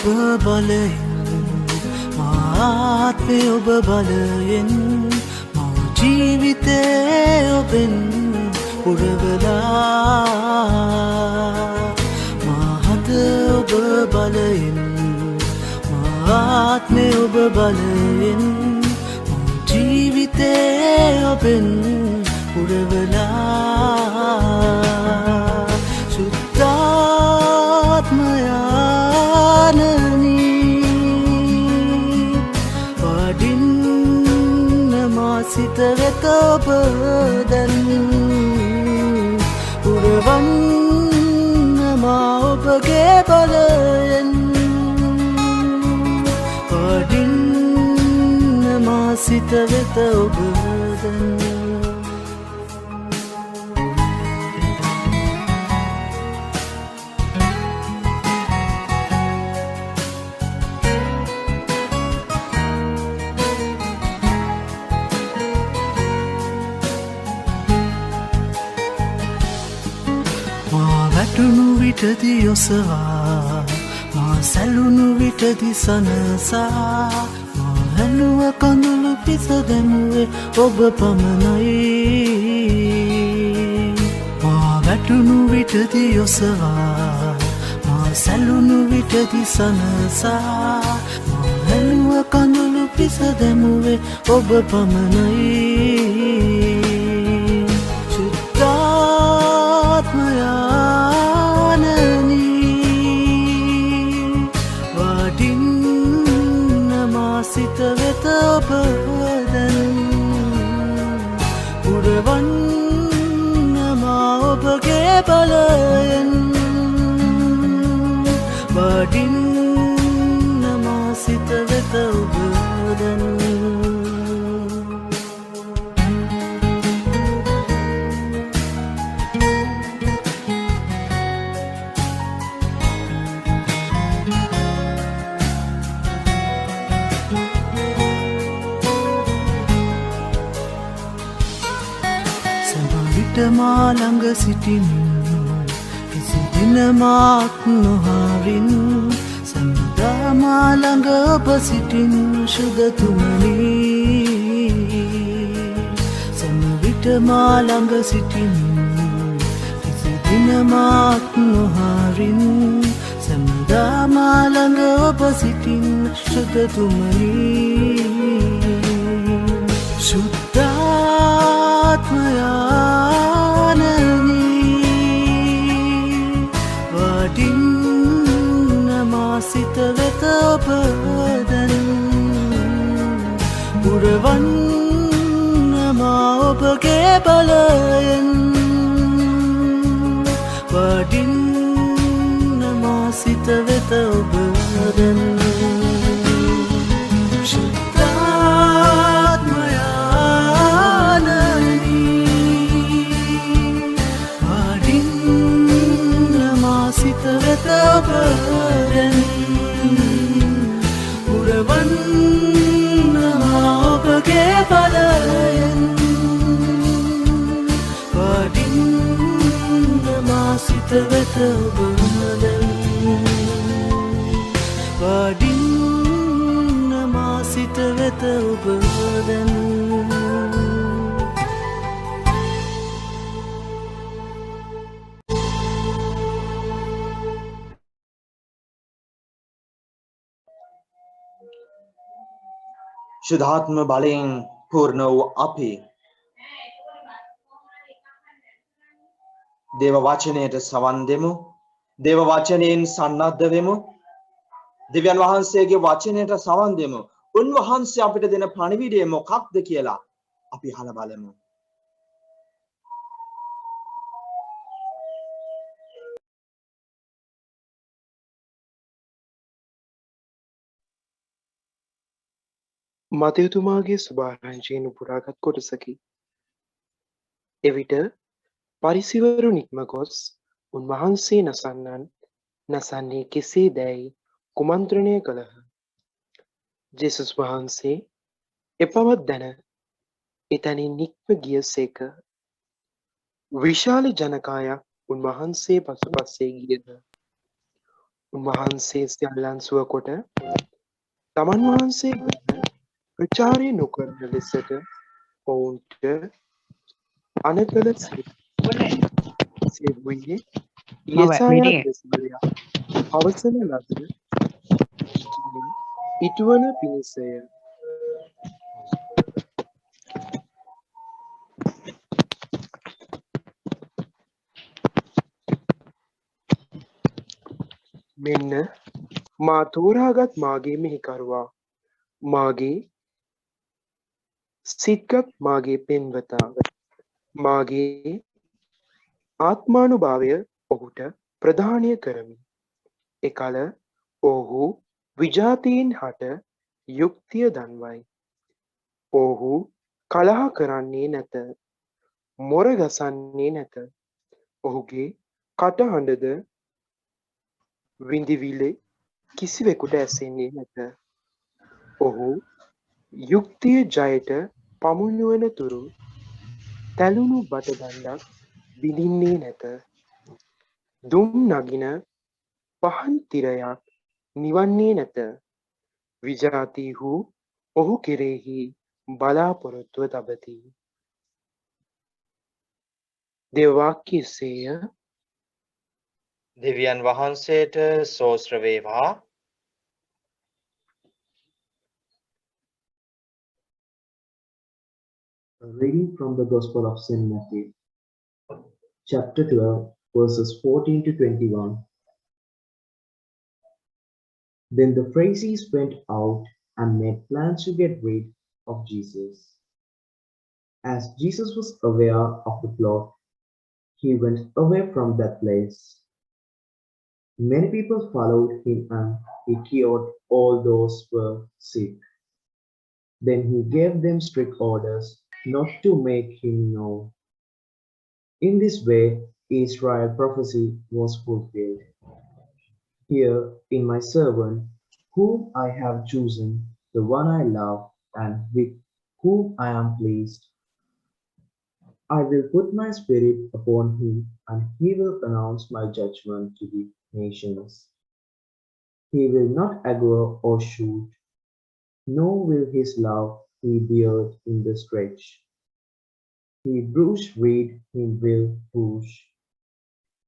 ඔබ බලයෙන් මාත්මය ඔබ බලයෙන් මව ජීවිතේ ඔබෙන් පුරවලා මාහත ඔබ බලයෙන් මාත්මය ඔබ බලයෙන් මව ජීවිතේ ඔබෙන් පුරවලා සුද්ධාත්මයානනි වඩින්න මා සිත වෙත ඔබ දැන් පුරවන්න මා ඔබගේ බලයෙන් වඩින්න මා සිත වෙත ඔබ දැන් වැටුණු විටදි ඔසවා මා සැලුණු විටදි සනසා මා හැලුව කඳුළු පිස දැමුවේ ඔබ පමණයි මා වැටුණු විටදි ඔසවා මා සැලුණු විටදි සනසා මා හැලුව කඳුළු පිස දැමුවේ ඔබ පමණයි සුද්ධාත්මයානනි වඩින්න මා සිත වෙත ඔබ දැන් පුරවන්න මා ඔබගේ බලයෙන් වඩින්න මා සිත වෙත ඔබ දැන් මා ළඟ සිටිමින් කිසි දින මාත් නොහරින් සඳා මා ළඟ ඔබ සිටින් සුදතුමනි සෑම විට මා ළඟ සිටිමින් කිසි දින මාත් නොහරින් සඳා මා ළඟ ඔබ සිටින් සුදතුමනි සුද්ධාත්මයානනි වඩින්න මා සිත වෙත ඔබ දැන් පුරවන්න මා ඔබගේ බලයෙන් වඩින්න මා සිත වෙත ඔබ දැන් සිත වෙත ඔබ දැන් පුරවන්න මා ඔබගේ බලයෙන් වඩින්න මා සිත වෙත ඔබ දැන් වඩින්න මා සිත වෙත ඔබ දැන් ශුද්ධාත්ම බලයෙන් පූර්ණ වූ අපි දේව වචනයට සවන් දෙමු. දේව වචනයෙන් සන්නද්ධ වෙමු. දෙවියන් වහන්සේගේ වචනයට සවන් දෙමු. උන්වහන්සේ අපිට දෙන පණිවිඩය මොකක්ද කියලා අපි අහලා බලමු. මතයුතුමාගේ සුභාරංචියෙන් උපුරාගත් කොටසකි. එවිට පරිසිවරු නික්ම ගොස් උන්වහන්සේ නසන්නේ කෙසේ දැයි කුමන්ත්‍රණය කළහ. ජේසුස් වහන්සේ එපවත් දැන එතැනින් නික්ම ගිය සේක. විශාල ජනකායක් උන්වහන්සේ පසුපස්සේ ගියද. උන්වහන්සේ සියල්ලන් සුව කොට තමන් වහන්සේ වෙත ප්‍රචාරය නොකරන ලෙසට ඔවුන්ට අනකල සේවුයේ යසායා දෙසමලයා අවසන ලද ඉටුවන පිණිසය. මෙන්න මා තෝරාගත් මාගේ මෙහිකරුවා, මාගේ සිත්ගත් මාගේ පෙන්වතා, මාගේ ආත්මානුභාවය ඔහුට ප්‍රදානය කරමි. එකල ඔහු විජාතීන් හට යුක්තිය දන්වයි. ඔහු කලහ කරන්නේ නැත, මොර ගසන්නේ නැත. ඔහුගේ කටහඬද විඳිවිලේ කිසිවෙකුට ඇසෙන්නේ නැත. ඔහු යුක්තිය ජයට පමුණුවන තුරු තැලුණු බටදණ්ඩක් විඳින්නේ නැත. දුම් නගින පහන් තිරයක් නිවන්නේ නැත. විජාතිහු ඔහු කෙරෙහි බලාපොරොත්තුව තබති. දෙව්වාක්‍යසේය. දෙවියන් වහන්සේට සෝස්ත්‍ර වේවා. A reading from the Gospel of St. Matthew, chapter 12, verses 14 to 21. Then the Pharisees went out and made plans to get rid of Jesus. As Jesus was aware of the plot, he went away from that place. Many people followed him and he cured all those who were sick. Then he gave them strict orders not to make him known. In this way, Israel's prophecy was fulfilled. Hear in my servant, whom I have chosen, the one I love and with whom I am pleased. I will put my spirit upon him, and he will announce my judgment to the nations. He will not aggro or shoot, nor will his love be beard in the stretch. He bruised reed he will push,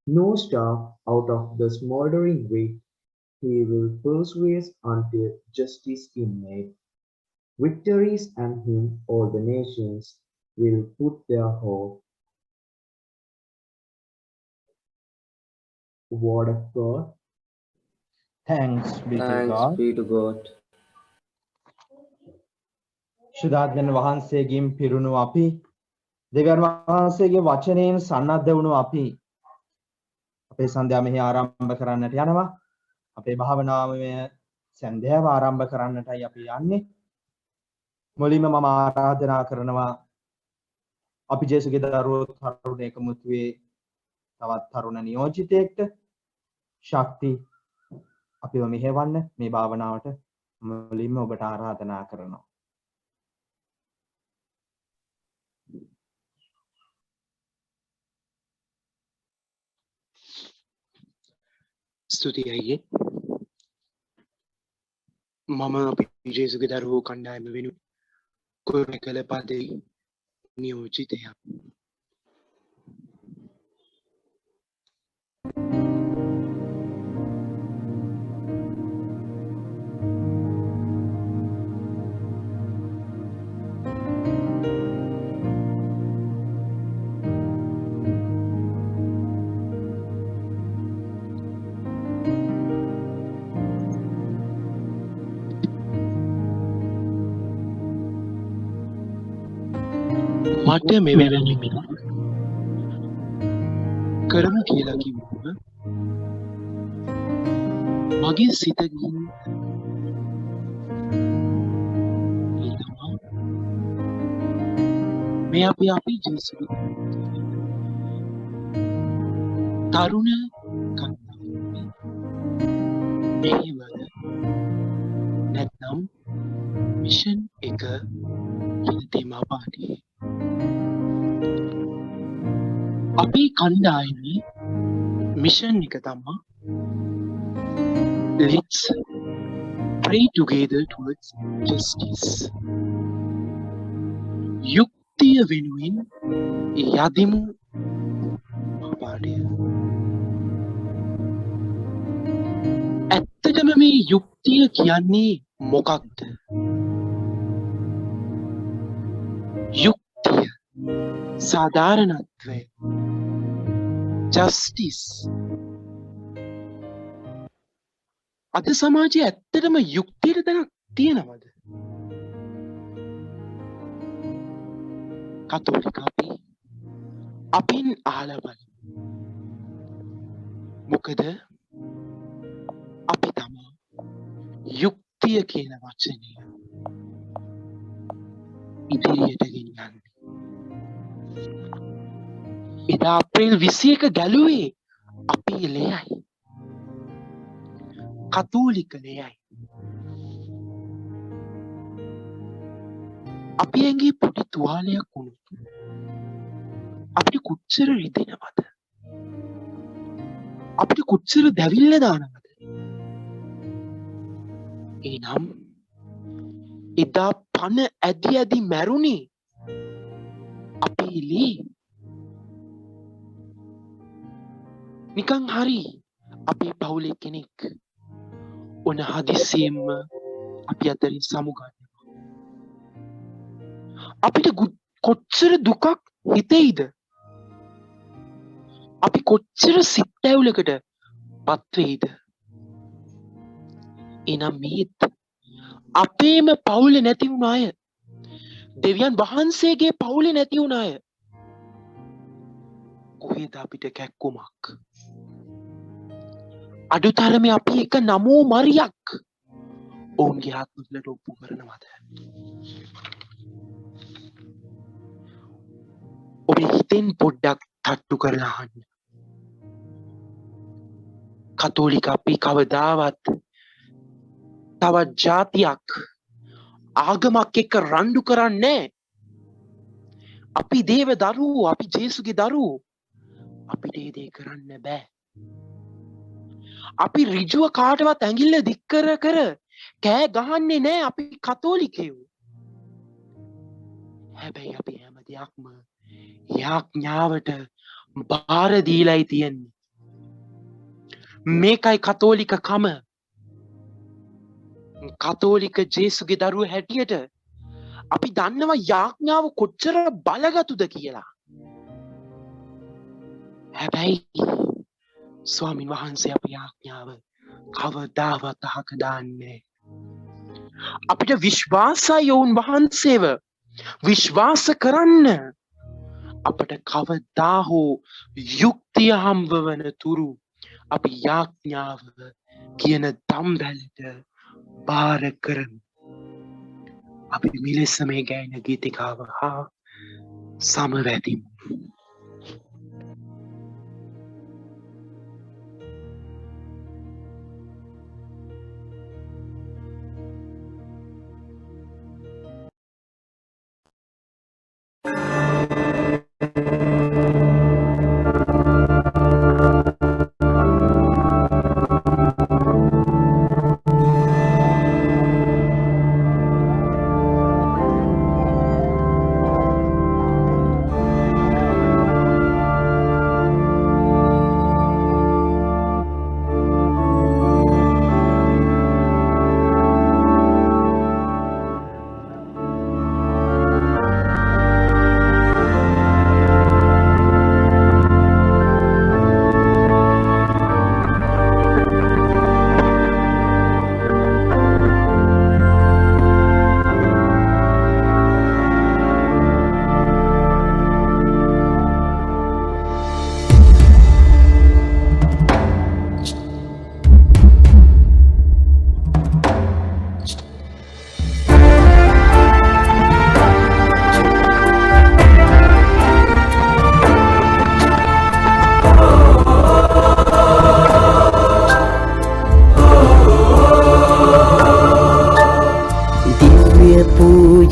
no staff out of the smoldering wheat. He will persevere until justice is made. Victories and him all the nations will put their hope. Word of God. Thanks be to Thanks God. be to God. ශුද්ධාත්මයන් වහන්සේගෙන් පිරුණු අපි, දෙවියන් වහන්සේගේ වචනයෙන් සන්නද්ධ වුණු අපි අපේ සන්ධ්‍යා මෙහි ආරම්භ කරන්නට යනවා. අපේ භාවනාමය සන්ධ්‍යාව ආරම්භ කරන්නටයි අපි යන්නේ. මුලින්ම මම ආරාධනා කරනවා අපි ජේසුගේ දරුවෝ තරුණ එකමුතුවේ තවත් තරුණ නියෝජිතයෙක්ට ශක්ති අපිව මෙහෙවන්න මේ භාවනාවට මුලින්ම ඔබට ආරාධනා කරනවා. ස්තුතියි අයියේ. මම අපි ජේසුගේ දරුවෝ කණ්ඩායම වෙනුවෙන් කුරුණෑගල පදේ නියෝජිතයා. මට මෙවැනි කරමු කියලා කිව්වම මගේ සිත ගිහින් මේ අපි ජේසුගේ තරුණ කණ්ඩායමේ මෙහෙවන නැත්නම් මිෂන් 1 කියන තේමා පාඩේ අපේ කණ්ඩායමේ මිෂන් එක තමා let's pray together towards justice. යුක්තිය වෙනුවෙන් යදිමු පාඩය. ඇත්තටම මේ යුක්තිය කියන්නේ මොකක්ද? යුක්තිය, සාධාරණත්වය, justice. අද සමාජයේ ඇත්තටම යුක්තියට තැනක් තියෙනවද? කතෝලික අපින් අහලා බලමු. මොකද අපි තමා යුක්තිය කියන වචනය ඉදිරියට ගෙනියන්නේ. එදා අප්‍රේල් 21 ගැලුවේ අපේ ලෙයයි. කතෝලික ලෙයයි. අපි ඇඟේ පොඩි තුවාලයක් වුණොත් අපිට කොච්චර රිදෙනවද? අපිට කොච්චර දැවිල්ල දානවද? එනම් එදා පන ඇදි ඇදි මැරුණේ අපේ ලී. නිකන් හරි අපේ පවුලේ කෙනෙක් ඔන හදිසියෙන්ම අපි අතරින් සමුගන්නවා. අපිට කොච්චර දුකක් හිතෙයිද? අපි කොච්චර සිත් ඇවුලකට පත් වෙයිද? එනම් මේත් අපේම පවුලේ නැති වුණ අය, දෙවියන් වහන්සේගේ පවුලේ නැති වුණ අය, කොහෙද අපිට කැක්කුමක්? අඩුතරමේ අපි එක නමෝ මරියක් ඔවුන්ගේ ආත්මවලට ඔප්පු කරනවද? ඔබේ හිතෙන් පොඩ්ඩක් තට්ටු කරලා අහන්න. කතෝලික අපි කවදාවත් තවත් ජාතියක් ආගමක් එක්ක රණ්ඩු කරන්නේ නැහැ. අපි දේව දරුවෝ, අපි ජේසුගේ දරුවෝ. අපිට ඒ දේ කරන්න බෑ. අපි ඍජුව කාටවත් ඇඟිල්ල දික් කර කෑ ගහන්නේ නැහැ. අපි කතෝලිකයෝ. හැබැයි අපි හැම දෙයක්ම යාඥාවට බාර දීලායි තියෙන්නේ. මේකයි කතෝලික කම. කතෝලික ජේසුගේ දරුවෝ හැටියට අපි දන්නවා යාඥාව කොච්චර බලගතුද කියලා. හැබැයි ස්වාමින් වහන්සේ අපේ යාඥාව කවදාවත් අහක දාන්නේ. අපිට විශ්වාසයි ඔවුන් වහන්සේව විශ්වාස කරන්න. අපට කවදා හෝ යුක්තිය හම්බ වන තුරු අපි යාඥාව කියන දම්බැලට බාර කරමු. අපි මෙලෙස මේ ගායන ගීතිකාව හා සමවැදිමු.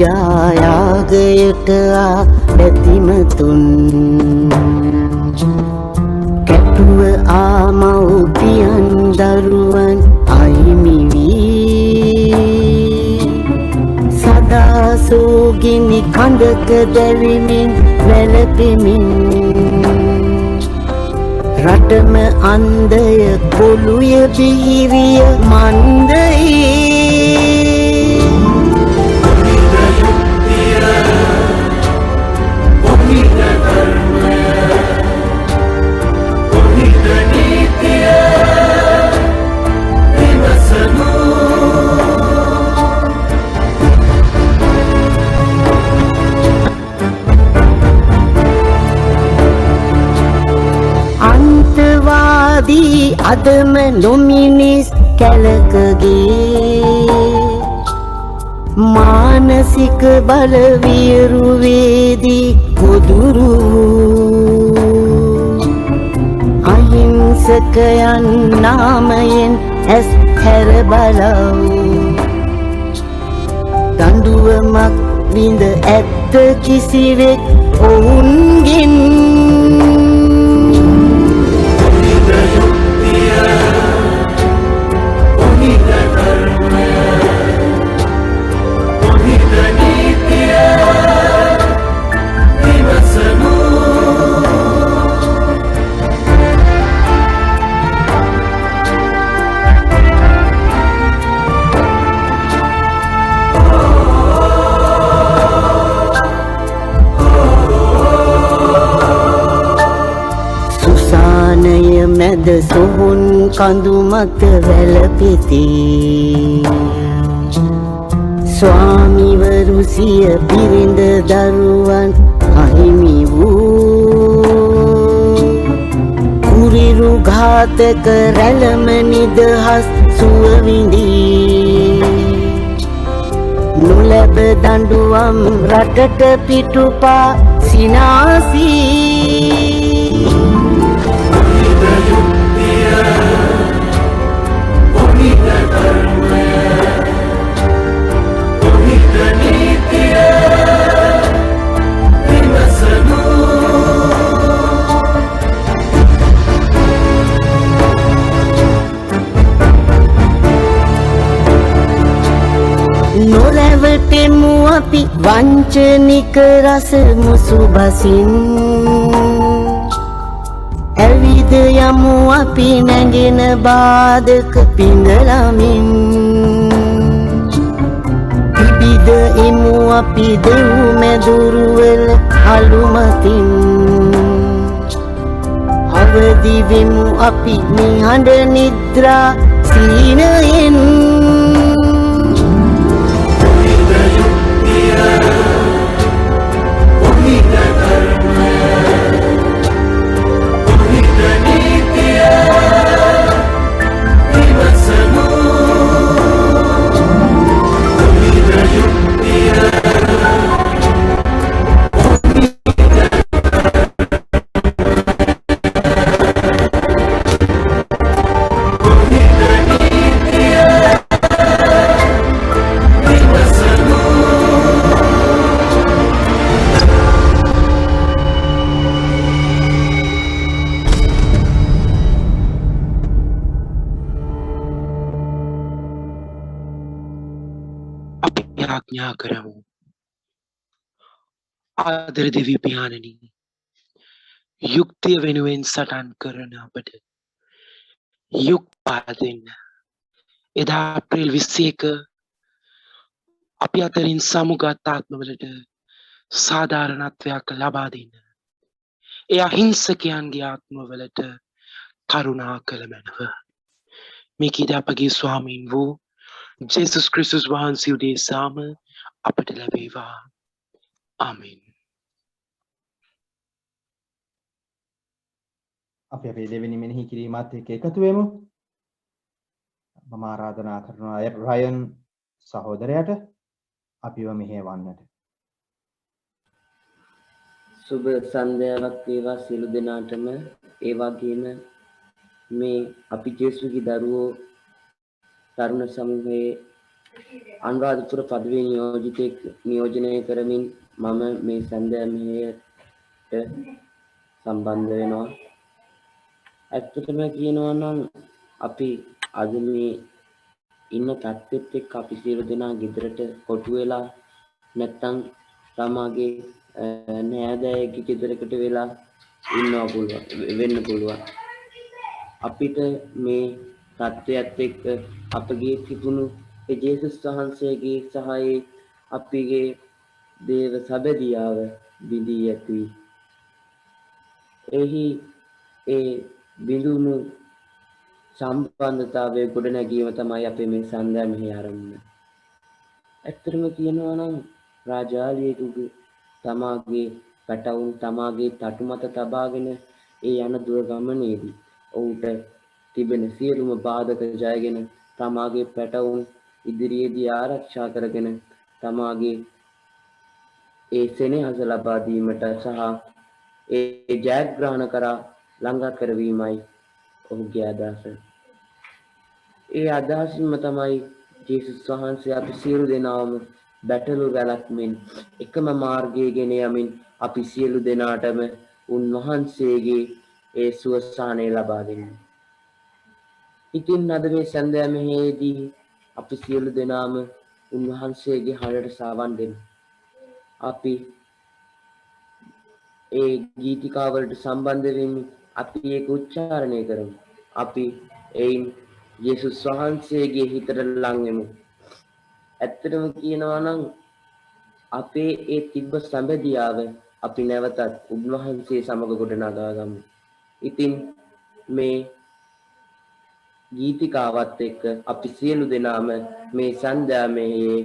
යායාගයට පැතිමතුන් කැටුව ආමව්පියන් දරුවන් අය ගිනි කඳක දැවිමින් වැළපෙමින් රටම අන්දය කොළුය බිහිරිය මන්දයේ අන්තවාදී අදම නොමිනිස් කැලකගේ මානසික බලවිරුවේදී ගොදුරු අහිංසකයන් නාමයෙන් ඇස් හැර බලව් දඬුවමක් විඳ ඇත්ත කිසිවෙක් ඔවුන්ගෙන් මැද සොහොන් කඳු මත වැළපෙති ස්වාමිවරු සිය බිරිඳ දරුවන් අහිමි වූ කුරිරු ඝාතක රැළම නිදහස් සුව විඳී නොලැබ දඬුවම් රටට පිටුපා සිනාසී නොරැවටෙමු අපි වංචනික රස මුසු බසින් ඇවිද යමු අපි නැගෙන බාධක පිඟලමින් පිබිද එමු අපි දෙව් මැදුරුවල අලුමතින් අවදි වෙමු අපි නිහඬ නිද්‍රා සීනයෙන් ආඥා කරමු. ආදර දෙවි පියාණනි, යුක්තිය වෙනුවෙන් සටන් කරන අපට යුක් පාද දෙන්න. එදා අප්‍රේල් 21 අපි අතරින් සමුගත් ආත්මවලට සාධාරණත්වයක් ලබා දෙන්න. ඒ අහිංසකයන්ගේ ආත්මවලට කරුණා කළ මැනව. මේකීද අපගේ ස්වාමීන් වූ ජේසුස් ක්‍රිස්තුස් වහන්සේ උදෙසාම අපට ලැබේවා. ආමෙන්. අපි අපේ දෙවෙනි මෙනෙහි කිරීමත් එක්ක එකතු වෙමු. මම ආරාධනා කරනවා රයන් සහෝදරයාට අපිව මෙහෙවන්නට. සුබ සන්ධ්‍යාවක් වේවා සියලු දෙනාටම. ඒ වගේම මේ අපි ජේසුගේ දරුවෝ තරුණ සමූහයේ අනුරාධපුර පදවිය නියෝජනය කරමින් මම මේ සන්ධ්‍යා මෙහෙයට සම්බන්ධ වෙනවා. ඇත්තටම කියනවා නම් අපි අද මේ ඉන්න තත්ත්වෙත් එක්ක අපි සියලු දෙනා ගෙදරට කොටු වෙලා නැත්තම් තමාගේ නෑදෑයෙක්ගේ ගෙදරකට වෙලා වෙන්න පුළුවන්. අපිට මේ තත්ත්වයත් එක්ක අපගේ තිබුණු ජේසුස් වහන්සේගේ සහායේ අපගේ දේව සබැදියාව බිඳී ඇති. එහි ඒ බිඳුණු සම්බන්ධතාවයේ ගොඩනැගීම තමයි අපේ මේ සන්ධ්‍යා මෙහි ආරම්භය. ඇත්තටම කියනවා නම් රාජාලියෙකුගේ තමාගේ පැටවුන් තමාගේ තටු මත තබාගෙන ඒ යන දුර ගමනේදී ඔහුට තිබෙන සියලුම බාධක ජයගෙන තමාගේ පැටවුන් ඉදිරියේදී ආරක්ෂා කරගෙන තමාගේ ඒ සෙනෙහස ලබා දීමට සහ ඒ ජයග්‍රහණ කරා ළඟා කරවීමයි ඔහුගේ අදහස. ඒ අදහසින්ම තමයි ජේසුස් වහන්සේ අපි සියලු දෙනාම බැටළු වැලක් මෙන් එකම මාර්ගයේ ගෙන යමින් අපි සියලු දෙනාටම උන්වහන්සේගේ ඒ සුවසහනය ලබා දෙන්නේ. ඉතින් අද මේ සන්ධ්‍යා මෙහෙයේදී අපි සියලු දෙනාම උන්වහන්සේගේ හඬට සවන් දෙමු. අපි ඒ ගීතිකාවලට සම්බන්ධ වෙමින් අපි ඒක උච්චාරණය කරමු. අපි එයින් යේසුස් වහන්සේගේ හිතට ලං වෙමු. ඇත්තටම කියනවා නම් අපේ ඒ තිබ්බ සම්බදියාව අපි නැවතත් උන්වහන්සේ සමග ගොඩනගා ගමු. ඉතින් මේ ගීතිකාවත් එක්ක අපි සියලු දෙනාම මේ සන්ධ්‍යා මෙහෙයේ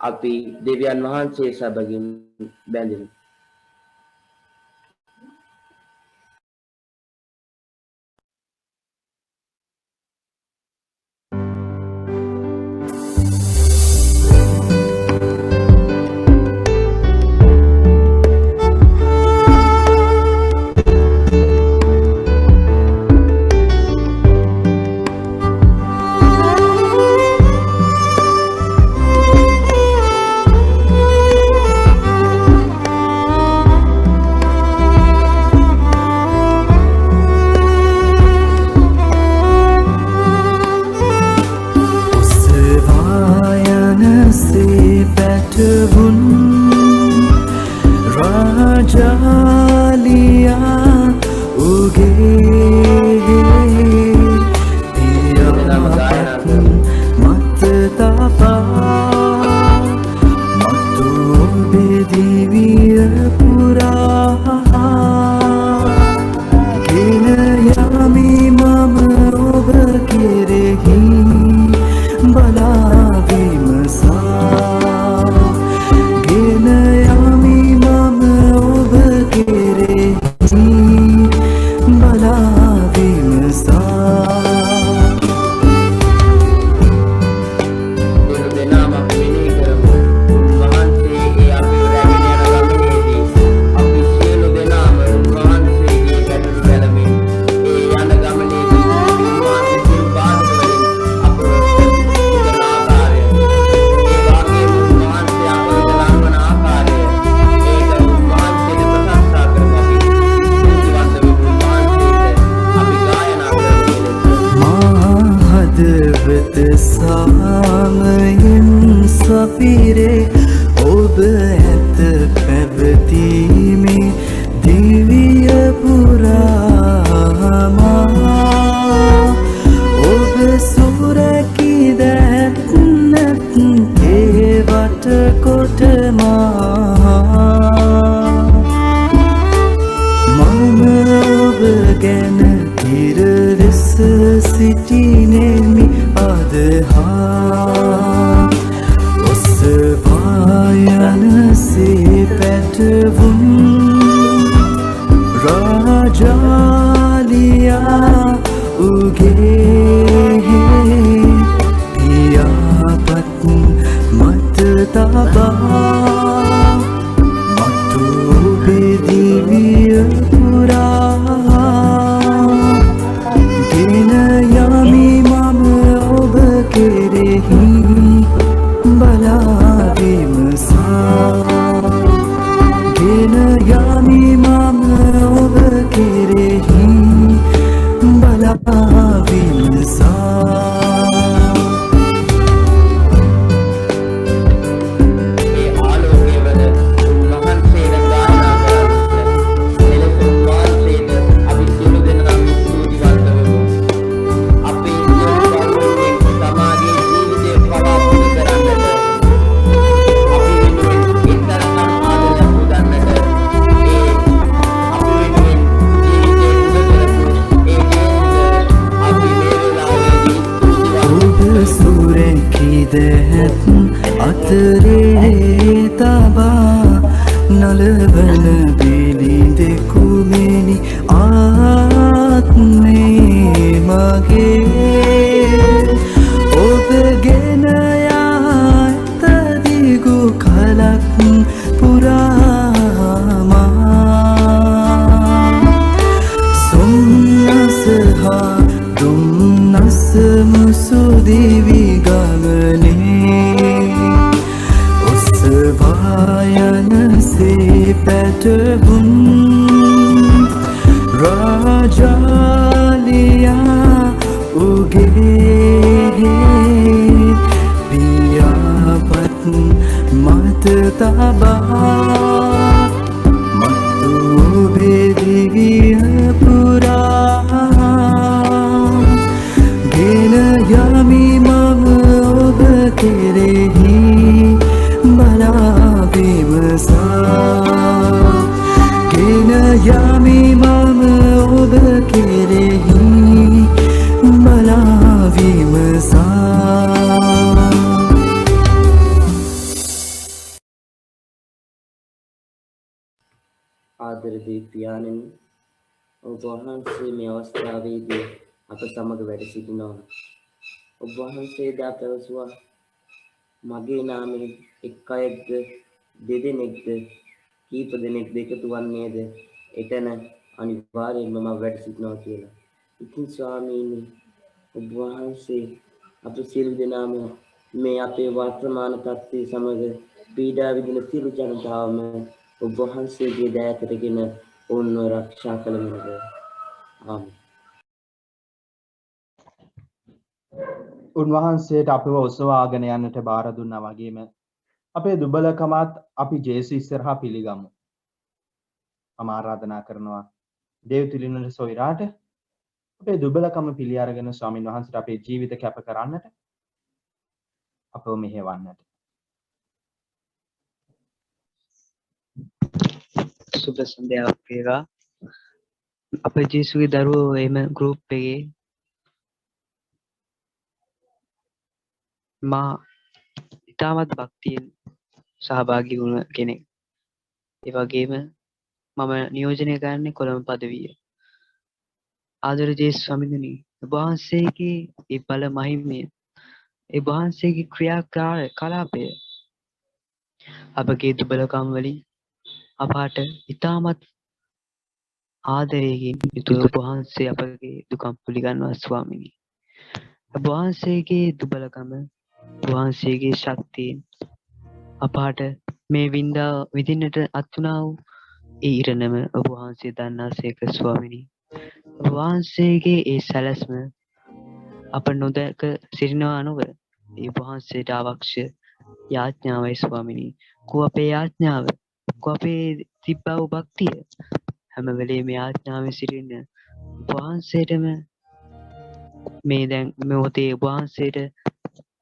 අපි දෙවියන් වහන්සේ සමගින් බැඳෙමු. Bala කිදැත් අතරේ තබා නලවන බිලිඳෙකුමෙනි ආත්මේ මගේ ඔබ ගෙන යාත දිගු කලක් පුරාමා සොම්නස හා දුම්නස මුසුදිවි ගගනේ ඔසවායනසේ පැටබුන් රාජාලියා උගේ පියාපත් මත තබා මතු බෙදිවිය පුරා ගෙන යමි මම ඔබ කෙරෙහි බලා විමසා ගෙන යමි මම ඔබ කෙරෙහි බලා විමසා ආදරදී පියාණෙනි ඔබ වහන්සේ මේ අවස්ථාවේදී අප සමග වැඩ සිටිනවා. ඔබ වහන්සේ දා පැවසුවා මගේ නාමයෙන් එක් අයෙක්ද දෙදෙනෙක්ද කීප දෙනෙක්ද එකතු වන්නේද එතන අනිවාර්යයෙන්ම මම වැඩ සිටිනවා කියලා. ඉතින් ස්වාමීනි ඔබ වහන්සේ අප සියලු දෙනාම මේ අපේ වර්තමාන තත්ත්වයේ සමග පීඩා විඳින සියලු ජනතාවම ඔබ වහන්සේගේ දයාවටගෙන ඔවුන්ව ආරක්ෂා කළ මඟ. ආමේන්. උන්වහන්සේට අපව ඔසවාගෙන යන්නට බාර දුන්නා වගේම අපේ දුබලකමත් අපි ජේසු ඉස්සරහා පිළිගමු. මම ආරාධනා කරනවා දේවතුලිනට සොයිරාට අපේ දුබලකම පිළි අරගෙන ස්වාමින් වහන්සේට අපේ ජීවිත කැප කරන්නට අපව මෙහෙවන්නට. සුබ සන්ධ්‍යාවක් වේවා. අපේ ජේසුගේ දරුවෝ එම ගෲප් එකේ මා ඉතාමත් භක්තියෙන් සහභාගී වුණ කෙනෙක්. ඒ වගේම මම නියෝජනය කරන්නේ කොළඹ පදවිය. ආදර ජේසුස් ස්වාමීනි, ඔබ වහන්සේගේ ඒ බල මහිමය, ඒ වහන්සේගේ ක්‍රියාකලාපය අපගේ දුබලකම් වලින් අපට ඉතාමත් ආදරයෙන් යුතුව ඔබ වහන්සේ අපගේ දුකම් පිළිගන්නවා ස්වාමීනි. ඔබ වහන්සේගේ දුබලකම වහන්සේගේ ශක්තියෙන් අපට මේ විඳින්නට අත්ුණා වූ ඒ ඉරණම ඔබ වහන්සේ දන්නාසේක ස්වාමිනී. ඔබ වහන්සේගේ ඒ සැලැස්ම අප නොදැක සිටිනවා නොව ඒ වහන්සේට අවශ්‍ය යාඥාවයි ස්වාමිනී. කෝ අපේ යාඥාව, කෝ අපේ තිබ්බා වූ භක්තිය හැම වෙලේම යාඥාවෙන් සිටින්න ඔබ වහන්සේටම මේ දැන් මොහොතේ ඔබ වහන්සේට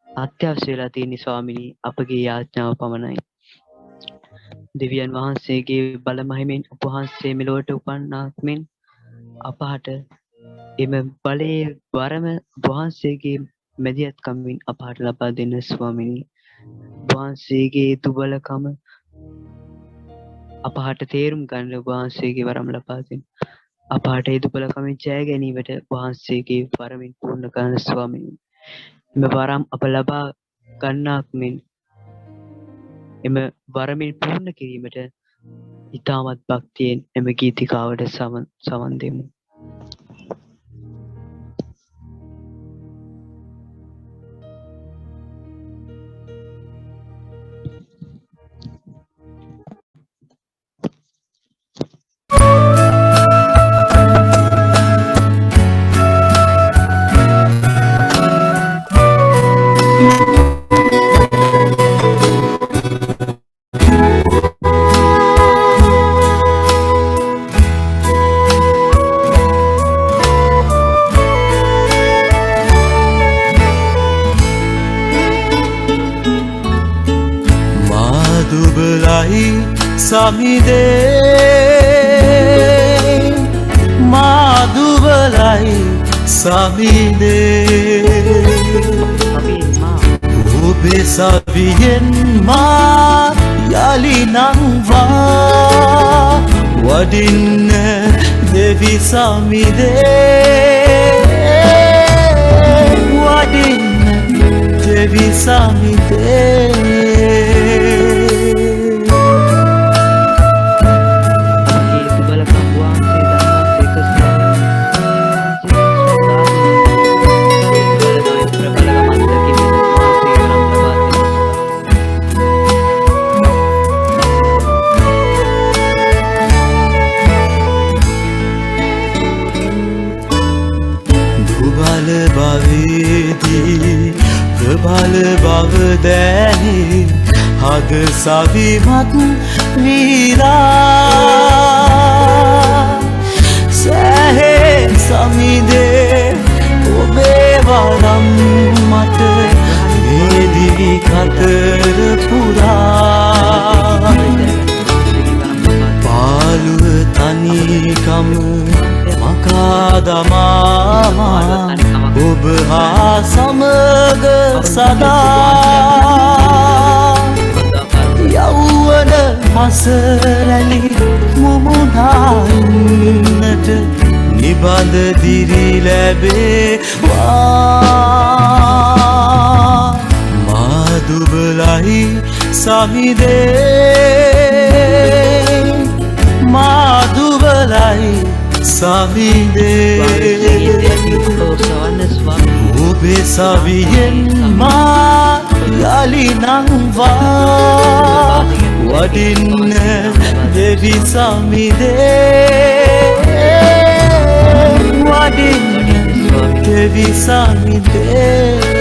අත්‍යවශ්‍ය වෙලා තියෙන ස්වාමිනී අපගේ යාඥාව පමණයි. දෙවියන් වහන්සේගේ බල මහිමෙන් ඔබ වහන්සේ මෙලොවට උපන්නාක් මෙන් අපහට එම බලයේ වරම ඔබ වහන්සේගේ මැදිහත්කමින් අපහට ලබා දෙන්න ස්වාමිනී. ඔබ වහන්සේගේ දුබලකම අපහට තේරුම් ගන්න ඔබ වහන්සේගේ වරම ලබා දෙන්න. අපහට ඒ දුබලකමින් ජය ගැනීමට ඔබ වහන්සේගේ වරමින් පූර්ණ කරන ස්වාමිනී. එම වරම් අප ලබා ගන්නාක් මෙන් එම වරමින් පූර්ණ කිරීමට ඉතාමත් භක්තියෙන් එම ගීතිකාවට සවන් දෙමු. සමිදේ මාදුවලයි සමිදේ සවියෙන් මා යලි නංවා වඩින්න දෙවි සමිදේ වඩින්න දෙවි සමිදේ ප්‍රබල බව දැනේ හද සවිමත් වීරා සැහේ සමිදේ ඔබේ වරම් මට මේ දිවි කතර පුරා පාළුව තනිකම මකා දමා ඔබ හා සමග සදා යෞවන මසරැලි මුමුණන්නට නිබඳ දිරි ලැබේවා මාදුබලයි සමිදේ මාදුබලයි සමිදේ ඔබේ සවියෙන් මා යලි නංවා වඩින්න දෙවි සමිදේ වඩින්න දෙවි සමිදේ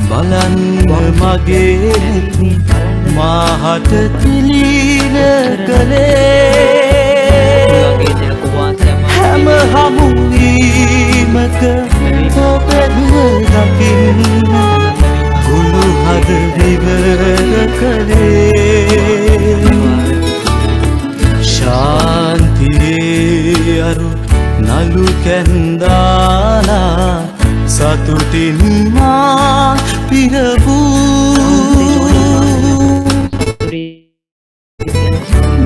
බලන්න මගේ මාහට තිලීන කළේ හැම හමුවීමක ඔබෙදුව දකින්න ගුළු හද විවර කළේ ශාන්තියේ අරු නලු කැන්දාලා සතුටින් මා පිරවූ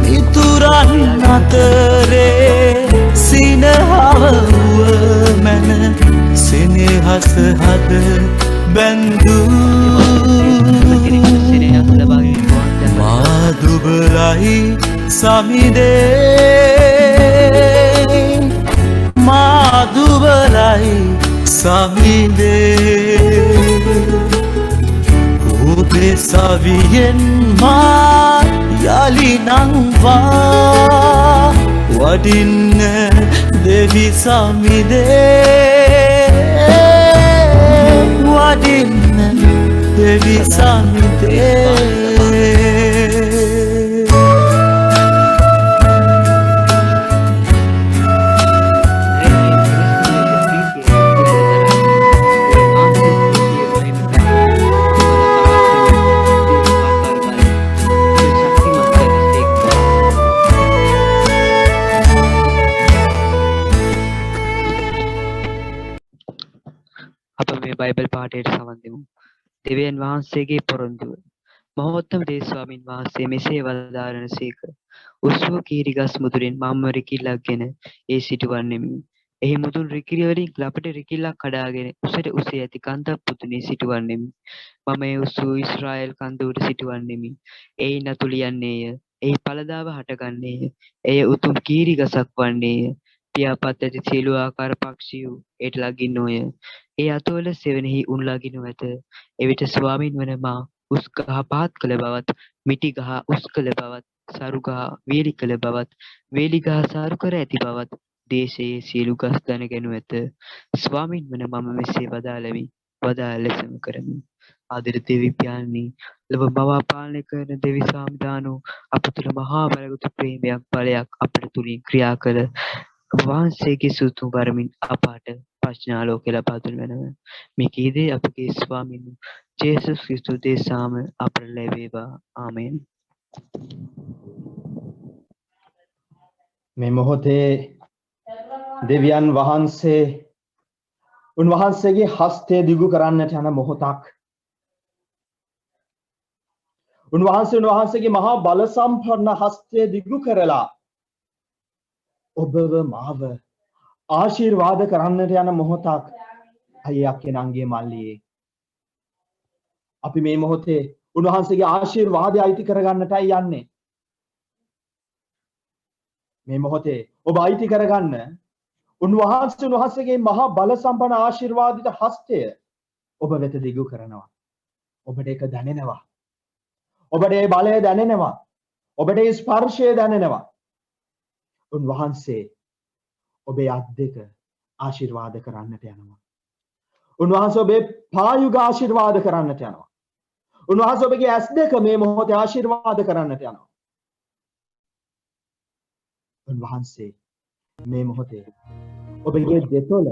මිතුරන් අතරේ සිනහව මැන සෙනෙහස හද බැන්දූ මාදුබලයි සමිදේ මාදුබලයි සමිදේ ඔබේ සවියෙන් මා යලි නංවා වඩින්න දෙවි සමිදේ වඩින්න දෙවි සමිදේ බයිබල් පාඨයට සවන් දෙමු. දෙවියන් වහන්සේගේ පොරොන්දුව. මහෝත්තම දේශස්වාමින් වහන්සේ මෙසේ වදාරනසේක. උස්ව කීරිගස් මුදුරින් මම රිකිල්ලක්ගෙන ඒ සිටුවන්නෙමි. එහි මුදුන් රිකිරි වලින් ලපට රිකිල්ලක් කඩාගෙන උසට උසේ ඇති කන්දක් පුතුනේ සිටුවන්නෙමි. මම ඒ උසු ඊශ්‍රායෙල් කන්ද උඩ සිටුවන්නෙමි. එයින් අතුලියන්නේය. එහි පළදාව හටගන්නේය. එය උතුම් කීරිගසක් වන්නේය. පියාපත් ඇති සියලු ආකාර පක්ෂියු ඒට ලගින්නෝය. ඒ අතවල සෙවණෙහි උන් ලගිනු ඇත. එවිට ස්වාමින් වන මා උස් ගහ පහත් කළ බවත්, මිටි ගහ උස් කළ බවත්, සරු ගහ වේලි කළ බවත්, වේලි ගහ සරු කර ඇති බවත් දේශයේ සියලු ගස් දැනගෙනු ඇත. ස්වාමින් වන මම මෙසේ වදාළෙමි. වදාළ ලෙසම කරමි. ආදර දෙවි පියාණනි ලොව මවා පාලනය කරන දෙවි සාමිදානෝ අප තුළ මහා බලගතු ප්‍රේමයක් බලයක් අපට තුලින් ක්‍රියා කළ ඔබ වහන්සේගේ සුතුම් වරමින් අපාට ප්‍රඥාලෝකය ලබා දුන් වෙනව. මේ කීදේ අපගේ ස්වාමීන් ජේසුස් ක්‍රිස්තුස් දේශාම අපට ලැබේවා. ආමේන්. මේ මොහොතේ දෙවියන් වහන්සේ උන්වහන්සේගේ හස්තය දිගු කරන්නට යන මොහොතක්. උන්වහන්සේගේ මහා බල සම්පන්න හස්තය දිගු කරලා ඔබව මාව ආශිර්වාද කරන්නට යන මොහොතක්. අයියක් කෙනන්ගේ මල්ලියේ අපි මේ මොහොතේ උන්වහන්සේගේ ආශිර්වාදය අයිති කරගන්නටයි යන්නේ. මේ මොහොතේ ඔබ අයිති කරගන්න උන්වහන්සේගේ මහා බල සම්පන්න ආශිර්වාදිත හස්තය ඔබ වෙත දිගු කරනවා. ඔබට ඒක දැනෙනවා. ඔබට ඒ බලය දැනෙනවා. ඔබට ඒ ස්පර්ශය දැනෙනවා. උන්වහන්සේ ඔබේ අත් දෙක ආශිර්වාද කරන්නට යනවා. උන්වහන්සේ ඔබේ පායුග ආශිර්වාද කරන්නට යනවා. උන්වහන්සේ ඔබගේ ඇස් දෙක මේ මොහොතේ ආශිර්වාද කරන්නට යනවා. උන්වහන්සේ මේ මොහොතේ ඔබගේ දෙතොල,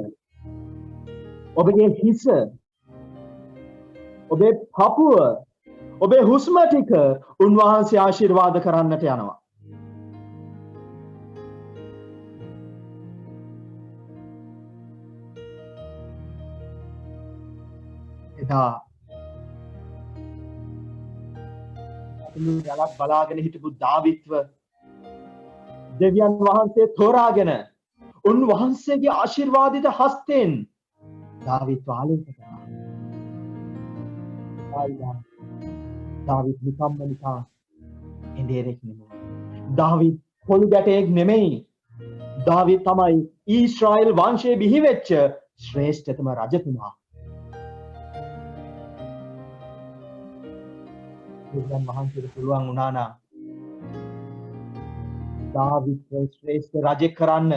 ඔබගේ හිස, ඔබේ පපුව, ඔබේ හුස්ම ටික උන්වහන්සේ ආශිර්වාද කරන්නට යනවා. එදා යලක් බලාගෙන හිටපු දාවිත්ව දෙවියන් වහන්සේ තෝරාගෙන උන්වහන්සේගේ ආශිර්වාදිත හස්තෙන් දාවිත්ව ආලිංගන කරනවා. දාවිත් නිකම්ම නිකා ඉන්දියෙක් නෙමෙයි. දාවිත් පොළු ගැටයෙක් නෙමෙයි. දාවිත් තමයි ඊශ්‍රායෙල් වංශයේ බිහි වෙච්ච ශ්‍රේෂ්ඨතම රජතුමා. දෙවියන් වහන්සේට පුළුවන් වුණා නම් දාවිත් ශ්‍රේෂ්ඨ රජෙක් කරන්න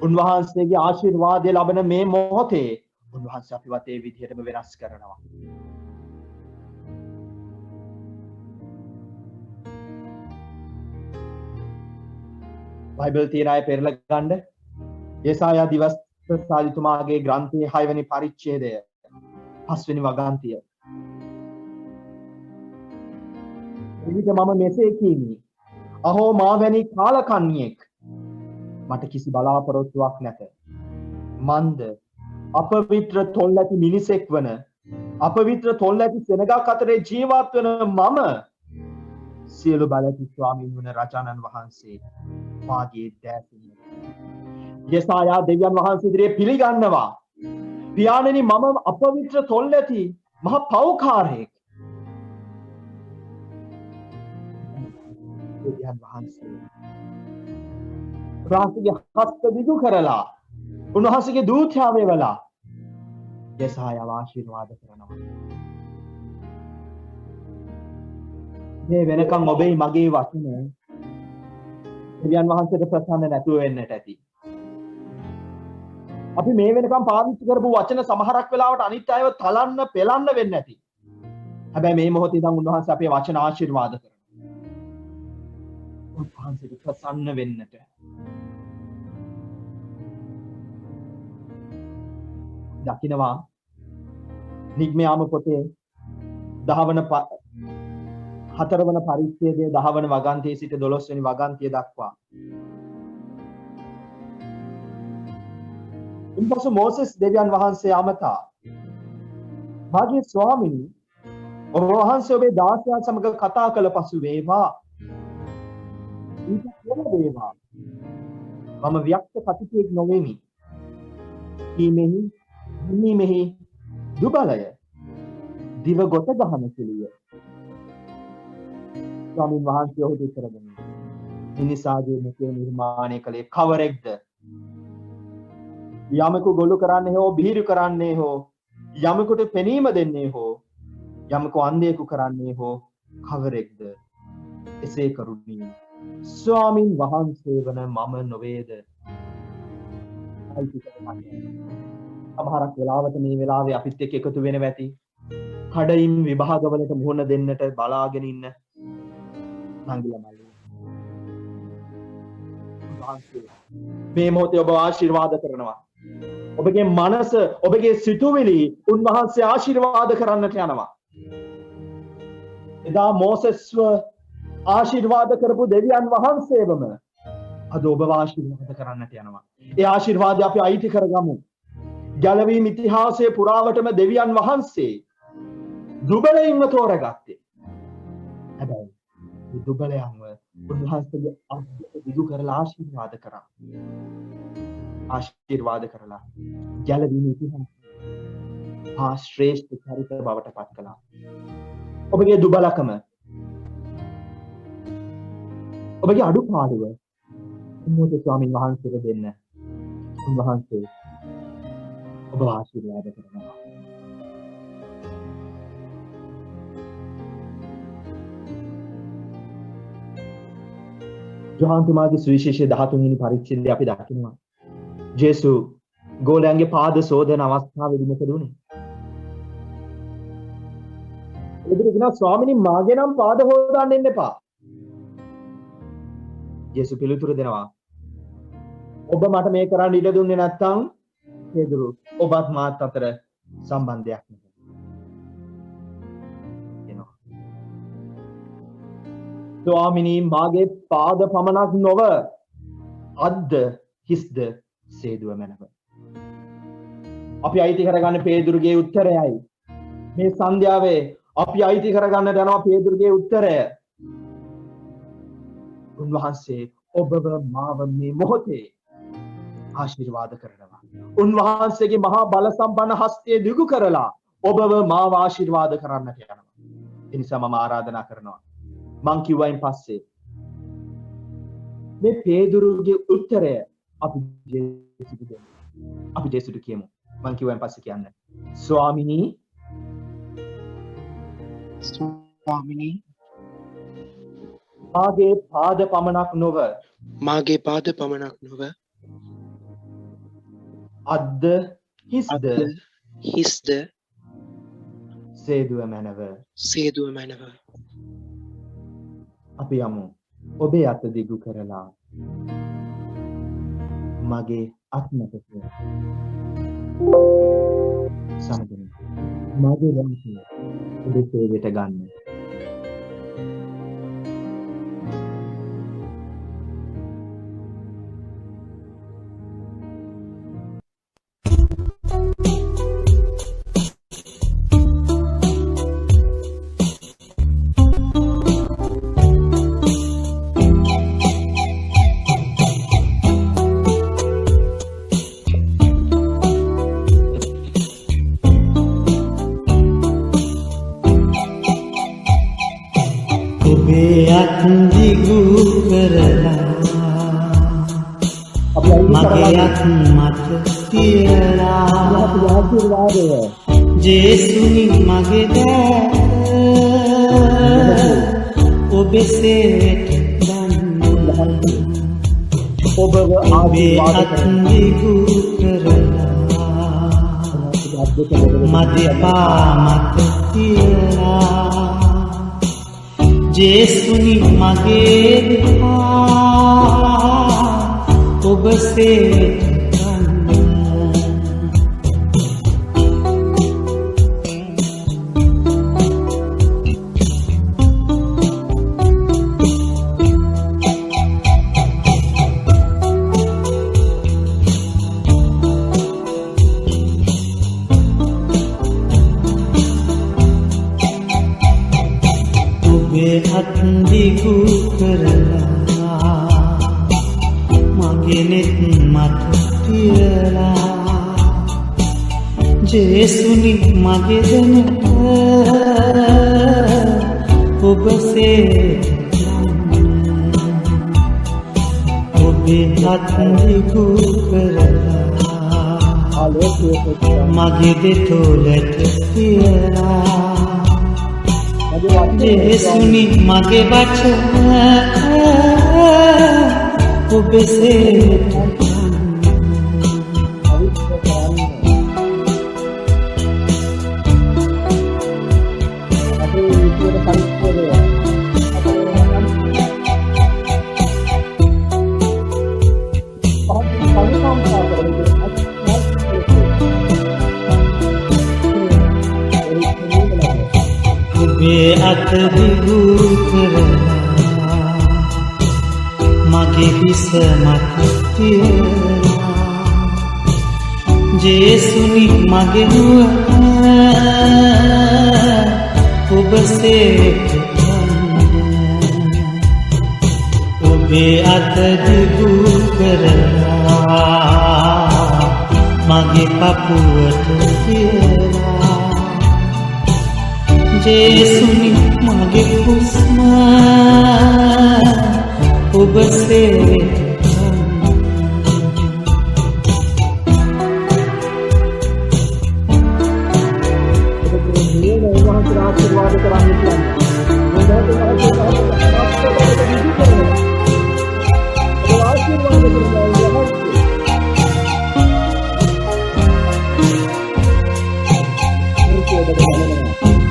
උන්වහන්සේගේ ආශිර්වාදය ලබන මේ මොහොතේ උන්වහන්සේ අපිවත් ඒ විදිහටම වෙනස් කරනවා. බයිබල් තියන අය පෙරලා ගන්න යෙසායා දිවස්සාලිතුමාගේ ග්‍රන්ථයේ 6 වෙනි පරිච්ඡේදය 5 වෙනි වගන්තිය. එවිට මම මෙසේ කීමි. අහෝ මා වැනි කාලකන්ණියෙක් මට කිසි බලාපොරොත්තුවක් නැත. මන්ද අපවිත්‍ර තොල් ඇති මිනිසෙක් වන අපවිත්‍ර තොල් ඇති සෙනගක් අතරේ ජීවත් වන මම සියලු බලති ස්වාමීන් වන රජාණන් වහන්සේ මාගේ දෑසින්. යෙසායා දෙවියන් වහන්සේ ඉදිරියේ පිළිගන්නවා. පියාණෙනි මම අපවිත්‍ර තොල් ඇති මහ පව්කාරයෙක්. දෙවියන් වහන්සේ උන්වහන්සේගේ හස්ත දිගු කරලා උන්වහන්සේගේ දූතයා වේවලා යෙසායාව ආශිර්වාද කරනවා. මේ වෙනකන් ඔබේ මගේ වචන දෙවියන් වහන්සේට ප්‍රසන්න නැතුව වෙන්නට ඇති. අපි මේ වෙනකන් පාවිච්චි කරපු වචන සමහරක් වෙලාවට අනිත් අයව තලන්න පෙලන්න වෙන්න ඇති. හැබැයි මේ මොහොතේ ඉඳන් උන්වහන්සේ අපේ වචන ආශිර්වාද කරනවා. උන්වහන්සේට ප්‍රසන්න වෙන්නට. දකින්නවා නිග්මයාම පොතේ 4 වන පරිච්ඡේදයේ 10 වන වගන්තියේ සිට 12 වෙනි වගන්තිය දක්වා. ඉන්පසු මෝසෙස් දෙවියන් වහන්සේ අමතා මාගේ ස්වාමීනි ඔබ වහන්සේ ඔබේ දාසයා සමග කතා කළ පසු වේවා. ඊට වේවා. මම ව්‍යක්ත කතිකයෙක් නොවේමි. ඊමෙහි දුබලය දිව ගොත ගහන කිලිය. ස්වාමීන් වහන්සේ ඔහුට උත්තර දුන්නා. මිනිසාගේ මුඛය නිර්මාණය කළේ කවරෙක්ද? යමෙකු ගොළු කරන්නේ හෝ බිහිරු කරන්නේ හෝ යමෙකුට පෙනීම දෙන්නේ හෝ යමෙකු අන්ධයෙකු කරන්නේ හෝ කවරෙක්ද? එසේ කරුණී ස්වාමීන් වහන්සේ වන මම නොවේද? සමහරක් වෙලාවට මේ වෙලාවේ අපිත් එක්ක එකතු වෙනවා ඇති. කඩයින් විභාගවලට මුහුණ දෙන්නට බලාගෙන ඉන්න නංගිලා මල්ලි. මේ මොහොතේ ඔබ ආශිර්වාද කරනවා. ඔබගේ මනස, ඔබගේ සිතුවිලි උන්වහන්සේ ආශිර්වාද කරන්නට යනවා. එදා මෝසෙස්ව ආශිර්වාද කරපු දෙවියන් වහන්සේවම අද ඔබ ආශිර්වාද කරන්නට යනවා. ඒ ආශිර්වාදය අපි අයිති කරගමු. ගැලවීම ඉතිහාසයේ පුරාවටම දෙවියන් වහන්සේ දුබලයින්ව තෝරගත්තේ. හැබැයි මේ දුබලයන්ව උන්වහන්සේගේ අත්දැක දිගු කරලා ආශිර්වාද කරා. ආශිර්වාද කරලා ගැලවීම ඉතිහාසයේ ශ්‍රේෂ්ඨ චරිත බවට පත් කළා. ඔබගේ දුබලකම, ඔබගේ අඩුපාඩුව මොහොත ස්වාමීන් වහන්සේට දෙන්න. උන්වහන්සේ ඔබ ආශිර්වාද කරනවා. යොහාන් තුමාගේ සුවිශේෂයේ 13 වෙනි පරිච්ඡේදය අපි දකිනවා. ජේසු ගෝලයන්ගේ පාද සෝදන අවස්ථාවේදී මොකද වුනේ? එදින කියනවා ස්වාමීනි මාගේ නම් පාද හොදන්න එන්න එපා. ජේසු පිළිතුරු දෙනවා ඔබ මට මේ කරන්න ඉඩ දුන්නේ නැත්නම් පේදුරු ඔබත් මාත් අතර සම්බන්ධයක් නැහැ. එනවා. ස්වාමීනි මාගේ පාද පමණක් නොව අද්ද හිස්ද සේදුව මැනව. අපි අයිති කරගන්න පේදුරුගේ උත්තරයයි. මේ සන්ධ්‍යාවේ අපි අයිති කරගන්න යනවා පේදුරුගේ උත්තරය. උන්වහන්සේ ඔබව මාව මේ මොහොතේ ආශිර්වාද කරනවා. උන්වහන්සේගේ මහා බල සම්පන්න හස්තය දිගු කරලා ඔබව මාව ආශිර්වාද කරන්නට යනවා. ඒ නිසා මම ආරාධනා කරනවා. මං කිව්වයින් පස්සේ මේ පේදුරුගේ උත්තරය අපි ජේසුට දෙමු. අපි ජේසුට කියමු. මං කිව්වයින් පස්සේ කියන්න. ස්වාමිනී මාගේ පාද පමණක් නොව අද්ද හිස්ද සේදුව මැනව. අපි යමු. ඔබේ අත දිගු කරලා මගේ අත්මත සමගින් මගේ වන්සිය ඔබේ සේවයට ගන්න. ජේසුනි මගේ දෑ ඔබේ සේවයට ගන්න. ඔබව අත් දිගු කරලා මගේ පාමත තියලා ජේසුනි මගේ දෑ ඔබ සේවයට දිගු කරලා මගේ නෙත් මත තියලා ජේසුනි මගේ දන ඔබ සේවයට ඔබේ අත් දිගු කරලා මගේ දෙතොලට තියලා ජේසුනි මගේ වචන ඔබ සේවයට අත දිගු කරලා මගේ හිස මත තියලා ජේසුනි මගේ නුවණ ඔබ සේක ඔබේ අත දිගු කරලා මගේ පපුවට තියලා ජේසුනි මගේ හුස්ම ඔබ සේක ආශිර්වාද කරන්න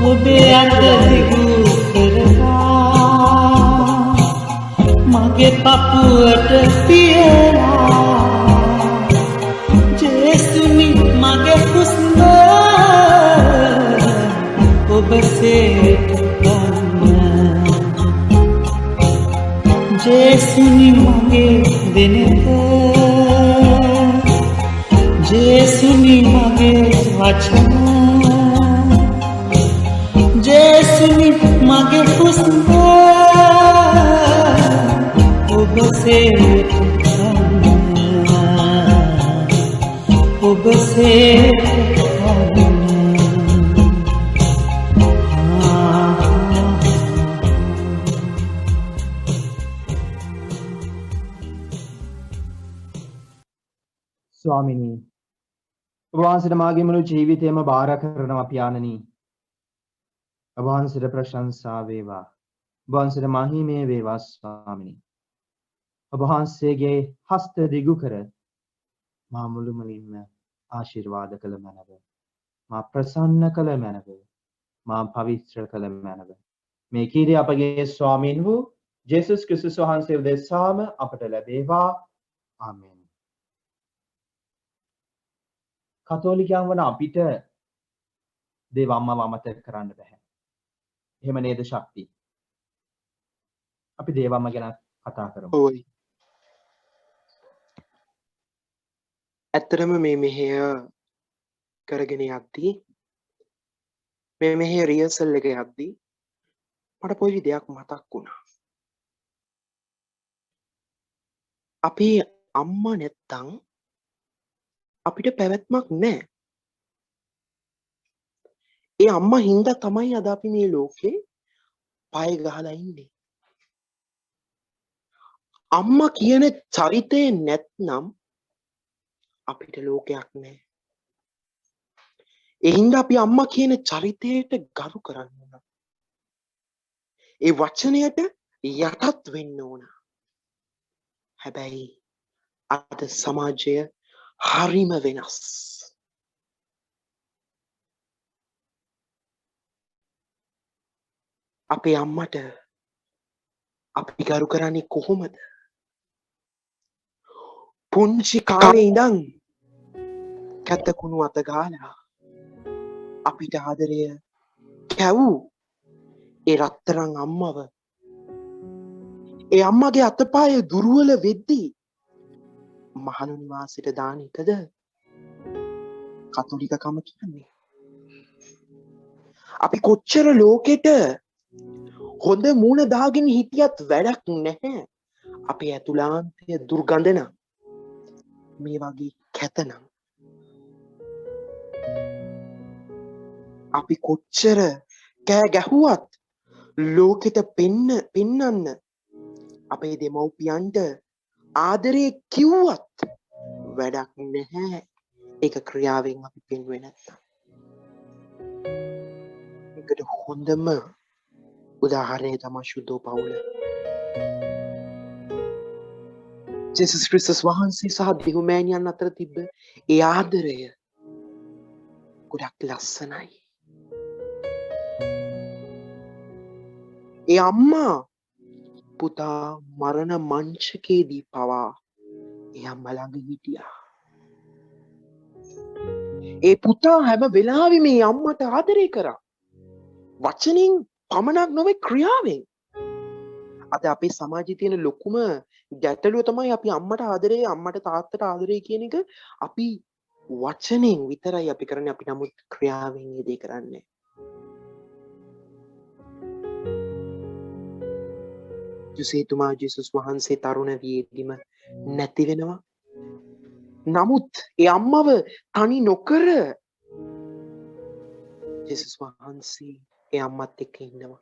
ඔබේ අත දිගු කරලා මගේ පපුවට තියලා ජේසුනි මගේ හුස්ම ඔබ සේක ගන්න ජේසුනි මගේ දෙනක ජේසුනි මගේ වචන ජේසුනි මගේ හුස්ම ඔබ සේක ගන්න ඔබ සේක ගන්න ස්වාමිනී ඔබ වහන්සේට මාගේ මුළු ජීවිතයම බාර කරනවා පියාණනි. ඔබ වහන්සේට ප්‍රශංසා වේවා. ඔබ වහන්සේට මහිමේ වේවා ස්වාමිනී. ඔබ වහන්සේගේ හස්ත දිගු කර මා මුළුමනින්ම ආශිර්වාද කළ මැනව. මා ප්‍රසන්න කළ මැනව. මා පවිත්‍ර කළ මැනව. මේ කීර්තිය අපගේ ස්වාමීන් වූ ජේසුස් ක්‍රිස්තුස් වහන්සේ උදෙසාම අපට ලැබේවා. ආමෙන්. කතෝලිකයන් වන අපිට දේව අම්මව අමතක කරන්න බෑ. එහෙම නේද ශක්ති? අපි දේව අම්ම ගැන කතා කරමු. ඔයි. ඇත්තටම මේ මෙහෙය කරගෙන යද්දී මේ මෙහෙය රියසල් එක යද්දී මට පොඩි දෙයක් මතක් වුණා. අපේ අම්මා නැත්තම් අපිට පැවැත්මක් නැහැ. ඒ අම්මා හින්දා තමයි අද අපි මේ ලෝකේ පය ගහලා ඉන්නේ. අම්මා කියන චරිතේ නැත්නම් අපිට ලෝකයක් නැහැ. ඒ හින්දා අපි අම්මා කියන චරිතයට ගරු කරන්න ඕන. ඒ වචනයට යටත් වෙන්න ඕන. හැබැයි අද සමාජය හරිම වෙනස්. අපේ අම්මට අපි ගරු කරන්නේ කොහොමද? පුංචි කාලේ ඉඳන් කැතකුණු අත ගාලා අපිට ආදරය කැවූ ඒ රත්තරන් අම්මව ඒ අම්මගේ අතපය දුර්වල වෙද්දී මහලු නිවාසෙට දාන එකද කතෝලිකකම කියන්නේ. අපි කොච්චර ලෝකෙට හොඳ මූණ දාගෙන හිටියත් වැඩක් නැහැ. අපේ ඇතුළාන්තය දුර්ගන්ධ නම් මේ වගේ කැතනම් අපි කොච්චර කෑ ගැහුවත් ලෝකෙට පෙන්නන්න අපේ දෙමව්පියන්ට ආදරේ කිව්වත් වැඩක් නැහැ. ඒක ක්‍රියාවෙන් අපි පෙන්වෙන්නේ නැත්තම්. ඒකට හොඳම උදාහරණය තමයි ශුද්ධ පවුල. ජේසුස් ක්‍රිස්තුස් වහන්සේ සහ දෙවියන් අතර තිබ්බ ඒ ආදරය ගොඩක් ලස්සනයි. ඒ අම්මා පුතා මරණ මංචකයේදී පවා ඒ අම්මා ළඟ හිටියා. ඒ පුතා හැම වෙලාවෙම මේ අම්මට ආදරය කරා. වචනින් පමණක් නොවේ ක්‍රියාවෙන්. අද අපේ සමාජයේ තියෙන ලොකුම ගැටලුව තමයි අපි අම්මට ආදරේ අම්මට තාත්තට ආදරේ කියන එක අපි වචනෙන් විතරයි අපි කරන්නේ, අපි නමුත් ක්‍රියාවෙන් ඒ දේ කරන්නේ. යුසේතුමා ජේසුස් වහන්සේ තරුණ වියේදීම නැති වෙනවා. නමුත් ඒ අම්මව තනි නොකර ජේසුස් වහන්සේ ඒ අම්මත් එක්ක ඉන්නවා.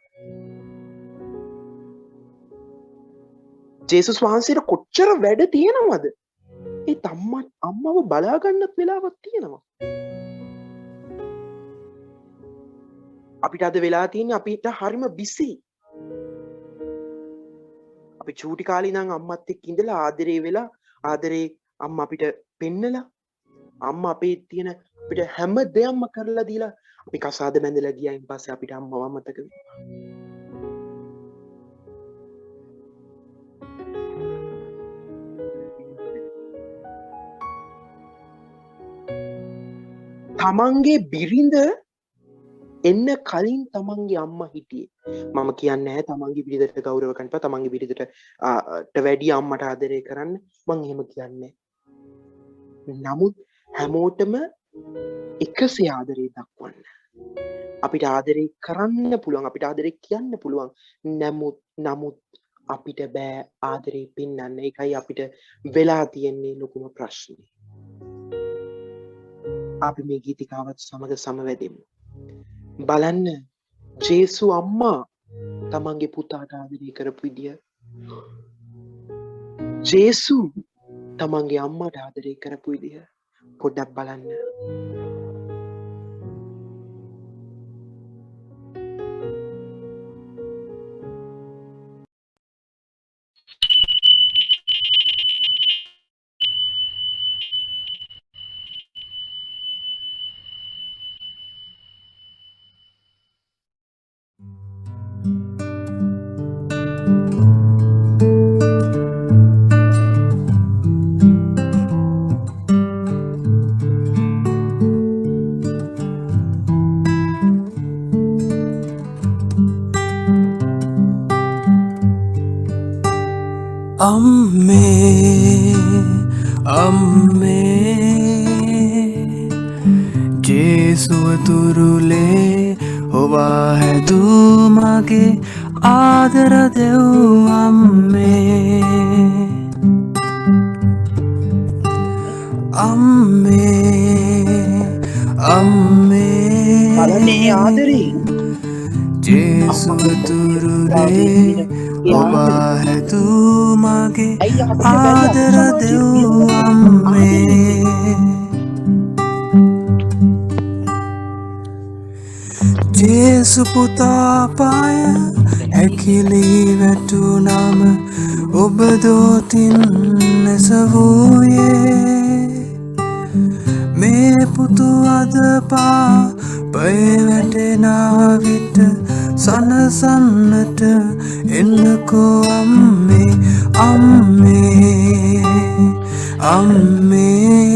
ජේසුස් වහන්සේට කොච්චර වැඩ තියෙනවද? ඒ අම්මව බලා ගන්නත් වෙලාවක් තියෙනවා. අපිට අද වෙලා තියෙන්නේ අපිට හරිම බිසි. අපි චූටි කාලේ ඉඳන් අම්මත් එක්ක ඉඳලා ආදරේ වෙලා ආදරේ අම්මා අපිට පෙන්නලා අම්මා අපේ තියෙන අපිට හැම දෙයක්ම කරලා දීලා අපි කසාද බැඳලා ගියායින් පස්සේ අපිට අම්මව අමතක වෙනවා. තමන්ගේ බිරිඳ එන්න කලින් තමන්ගේ අම්මා හිටියේ. මම කියන්නේ නැහැ තමන්ගේ බිරිඳට ගෞරව කරන්න, තමන්ගේ බිරිඳට වැඩි අම්මට ආදරය කරන්න. මම එහෙම කියන්නේ. නමුත් හැමෝටම එකසේ ආදරේ දක්වන්න. අපිට ආදරේ කරන්න පුළුවන්, අපිට ආදරේ කියන්න පුළුවන්. නමුත් අපිට බෑ ආදරේ පෙන්වන්න. ඒකයි අපිට වෙලා තියෙන්නේ ලොකුම ප්‍රශ්නේ. අපි මේ ගීතිකාවත් සමග සමවැදෙමු. බලන්න ජේසු අම්මා තමන්ගේ පුතාට ආදරය කරපු විදිය, ජේසු තමන්ගේ අම්මට ආදරය කරපු විදිය පොඩ්ඩක් බලන්න. අම්මේ ජේසුව තුරුලේ ඔවා හැදූ මගේ ආදර දෙව් අම්මේ බලන්නේ ආදරේ ජේසුව තුරුලේ ඔවා හැදූ මගේ ආදර දෙව් අම්මේ ජේසු පුතා පාය ඇකිලී වැටුනම ඔබ දෝතින් නැසවූයේ මේ පුතු අද පාපය වැටෙනා විට සනසන්නට එන්නකෝ අම්මේ අම්මේ අම්මේ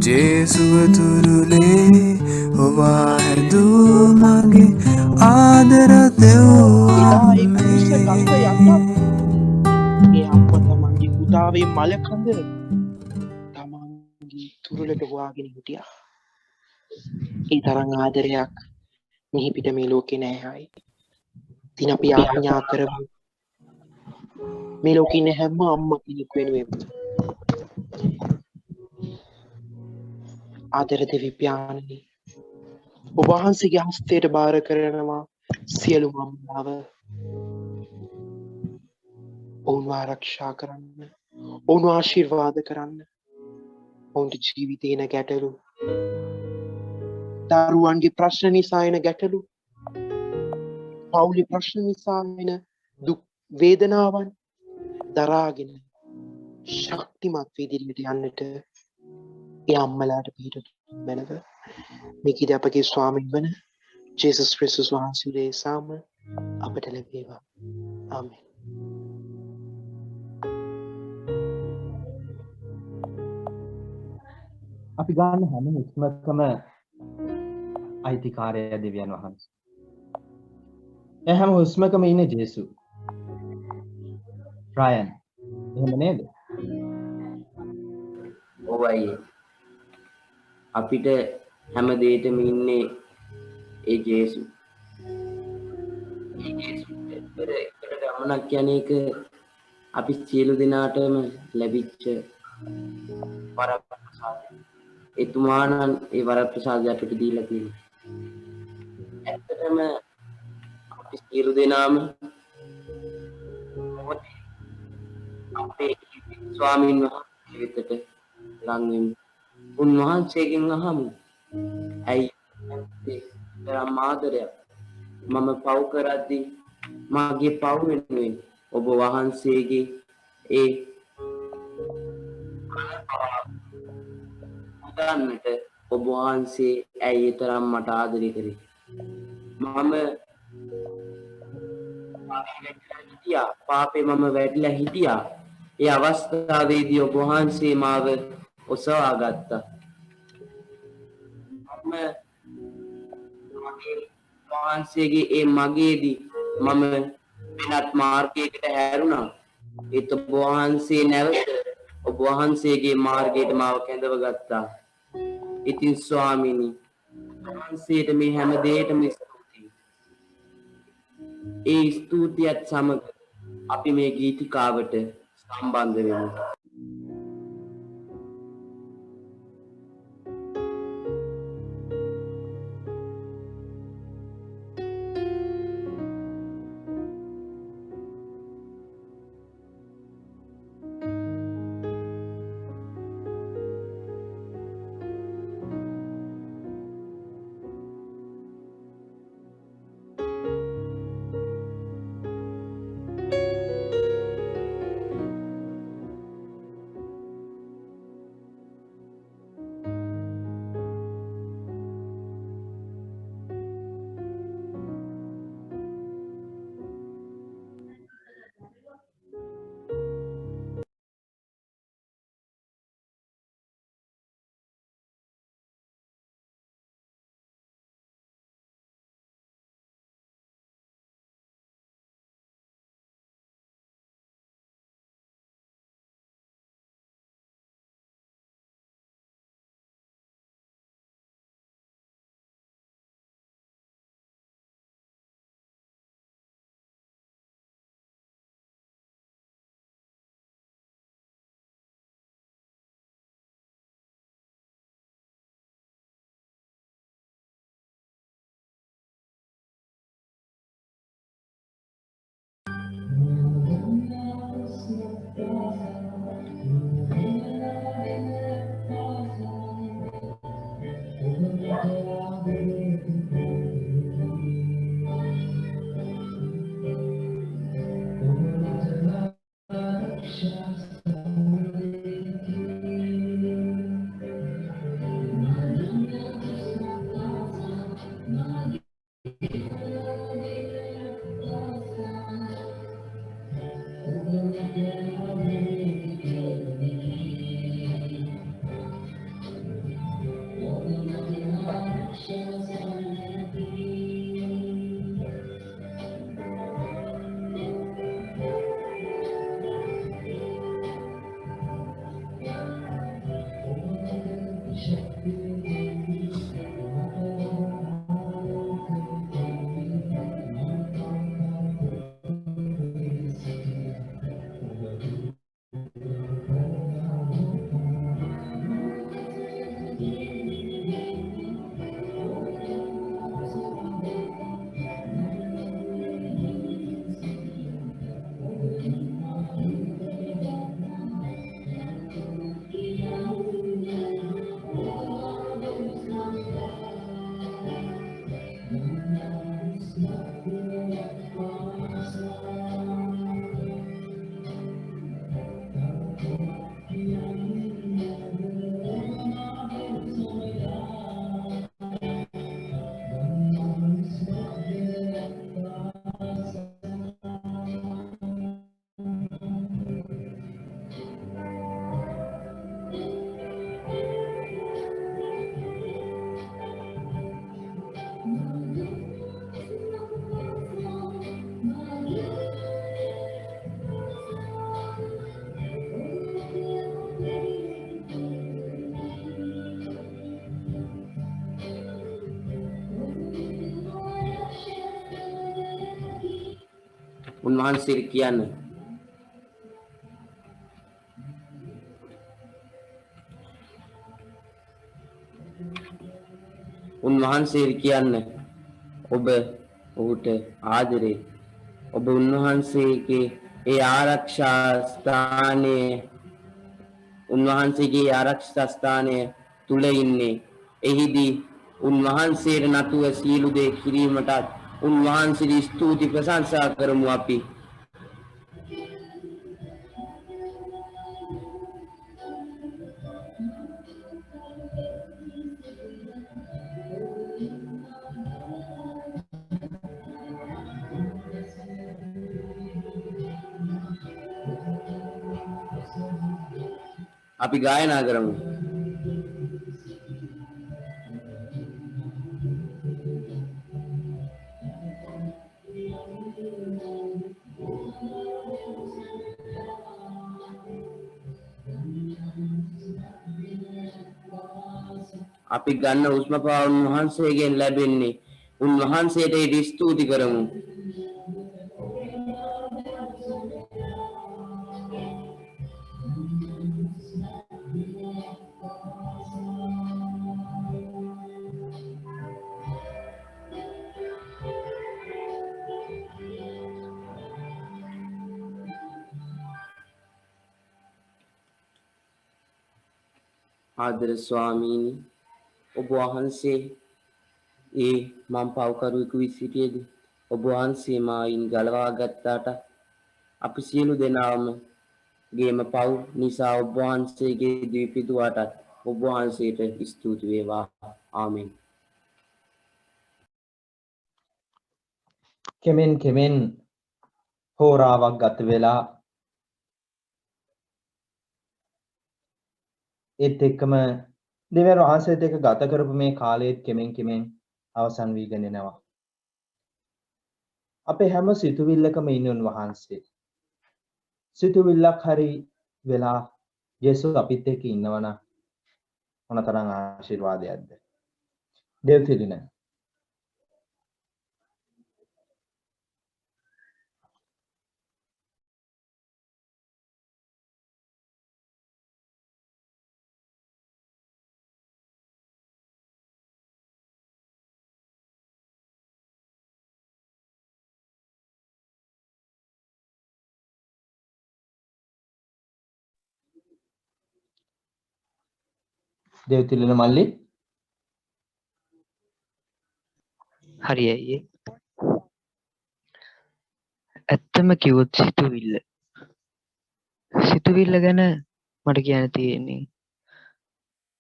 ජේසුව තුරුලේ ඔවා හැදූ මගේ ආදර දෙව් අම්මේ. ඒ අම්මා තමන්ගේ පුතාවේ මලකඳ තමන්ගේ තුරුලට හොයාගෙන හිටියා. ඒ තරම් ආදරයක් මිහි පිට මේ ලෝකේ නැහැ. ඉතින් අපි ආඥා කරමු මේ ලෝකේ ඉන්න හැම අම්මා කෙනෙක් වෙනුවෙන් ආදර දෙවි පියාණනි, ඔබ වහන්සේගේ හස්තයට බාර කරනවා සියලුම අම්මාව. ඔවුන්ව ආරක්ෂා කරන්න, ඔවුන්ව ආශිර්වාද කරන්න, ඔවුන්ට ජීවිතේන ගැටලු, දරුවන්ගේ ප්‍රශ්න නිසා එන ගැටලු, පවුලේ ප්‍රශ්න නිසා එන දුක් වේදනාවන් දරාගෙන ශක්තිමත් විදිහට යන්නට ඒ අම්මලාට පිහිට මැනව මේකද අපගේ ස්වාමීන් වන ජේසුස් ක්‍රිස්තුස් වහන්සේගේ සාම අපට ලැබේවා. ආමෙන්. අපි ගන්න හැම හුස්මකම අයිතිකාරය දෙවියන් වහන්සේ. ඒ හැම හුස්මකම ඉන්නේ ජේසු. රයන්. එහෙම නේද? ඔවයි අපිට හැම දෙයකම ඉන්නේ ඒ ජේසු. ඒ ජේසුට පෙර එකට ගමනක් යන එක අපි සියලු දෙනාටම ලැබිච්ච වරප්‍රසාදය. එතුමා නම් ඒ වරප්‍රසාදය අපිට දීලා තියෙනවා. ඇත්තටම අපි සියලු දෙනාම අපේ ස්වාමීන් වහන්සේ වෙතට ලං වෙමු. උන්වහන්සේගෙන් අහමු. ඇයි තරම් ආදරයක් මම පව් කරද්දී මාගේ පව් වෙනුවෙන් ඔබ වහන්සේගේ ඒ උදාන්නට ඔබ වහන්සේ ඇයි ඒ තරම් මට ආදරය කරේ? මම පාපේ මම වැටිලා හිටියා. ඒ අවස්ථාවේදී ඔබ වහන්සේ මාව ඔසවා ගත්තා. මම වහන්සේගේ ඒ මගේදී මම වෙනත් මාර්ගයකට හැරුණා. ඒත් ඔබ වහන්සේ නැවත ඔබ වහන්සේගේ මාර්ගයට මාව කැඳව ගත්තා. ඉතින් ස්වාමීනි වහන්සේට මේ හැම දෙයකටම ස්තුතියි. ඒ ස්තුතියත් සමග අපි මේ ගීතිකාවට සම්බන්ධ වෙමු. උන්වහන්සේට කියන්න. උන්වහන්සේට කියන්න ඔබ ඔහුට ආදරේ. ඔබ උන්වහන්සේගේ ඒ ආරක්ෂා ස්ථානයේ උන්වහන්සේගේ ආරක්ෂා ස්ථානය තුල ඉන්නේ. එහිදී උන්වහන්සේට නතුව සියලු දේ කිරීමටත් උන්වහන්සේට ස්තුති ප්‍රශංසා කරමු අපි. අපි ගායනා කරමු. අපි ගන්න හුස්ම පවා උන්වහන්සේගෙන් ලැබෙන්නේ. උන්වහන්සේට ස්තුති කරමු. ආදර ස්වාමීනි, ඔබ වහන්සේ ඒ මම පව්කරුවෙකු වී සිටියේදී ඔබ වහන්සේ මායින් ගලවා ගත්තාට අපි සියලු දෙනාම ගේම පව් නිසා ඔබ වහන්සේගේ දීපිදුවාට ඔබ වහන්සේට ස්තුති වේවා. ආමෙන්. කෙමෙන් හෝරාවක් ගත වෙලා ඒත් එක්කම දෙවියන් වහන්සේත් එක්ක ගත කරපු මේ කාලයේත් කෙමෙන් අවසන් වීගෙන යනවා. අපේ හැම සිතුවිල්ලකම ඉන්න උන්වහන්සේ. සිතුවිල්ලක් හරි වෙලා යේසුස් අපිත් එක්ක ඉන්නවනම් මොනතරම් ආශිර්වාදයක්ද. දෙව්තිලින දෙව්තිලින මල්ලි හරි අයියේ. ඇත්තම කිව්වොත් සිතුවිල්ල ගැන මට කියන්න තියෙන්නේ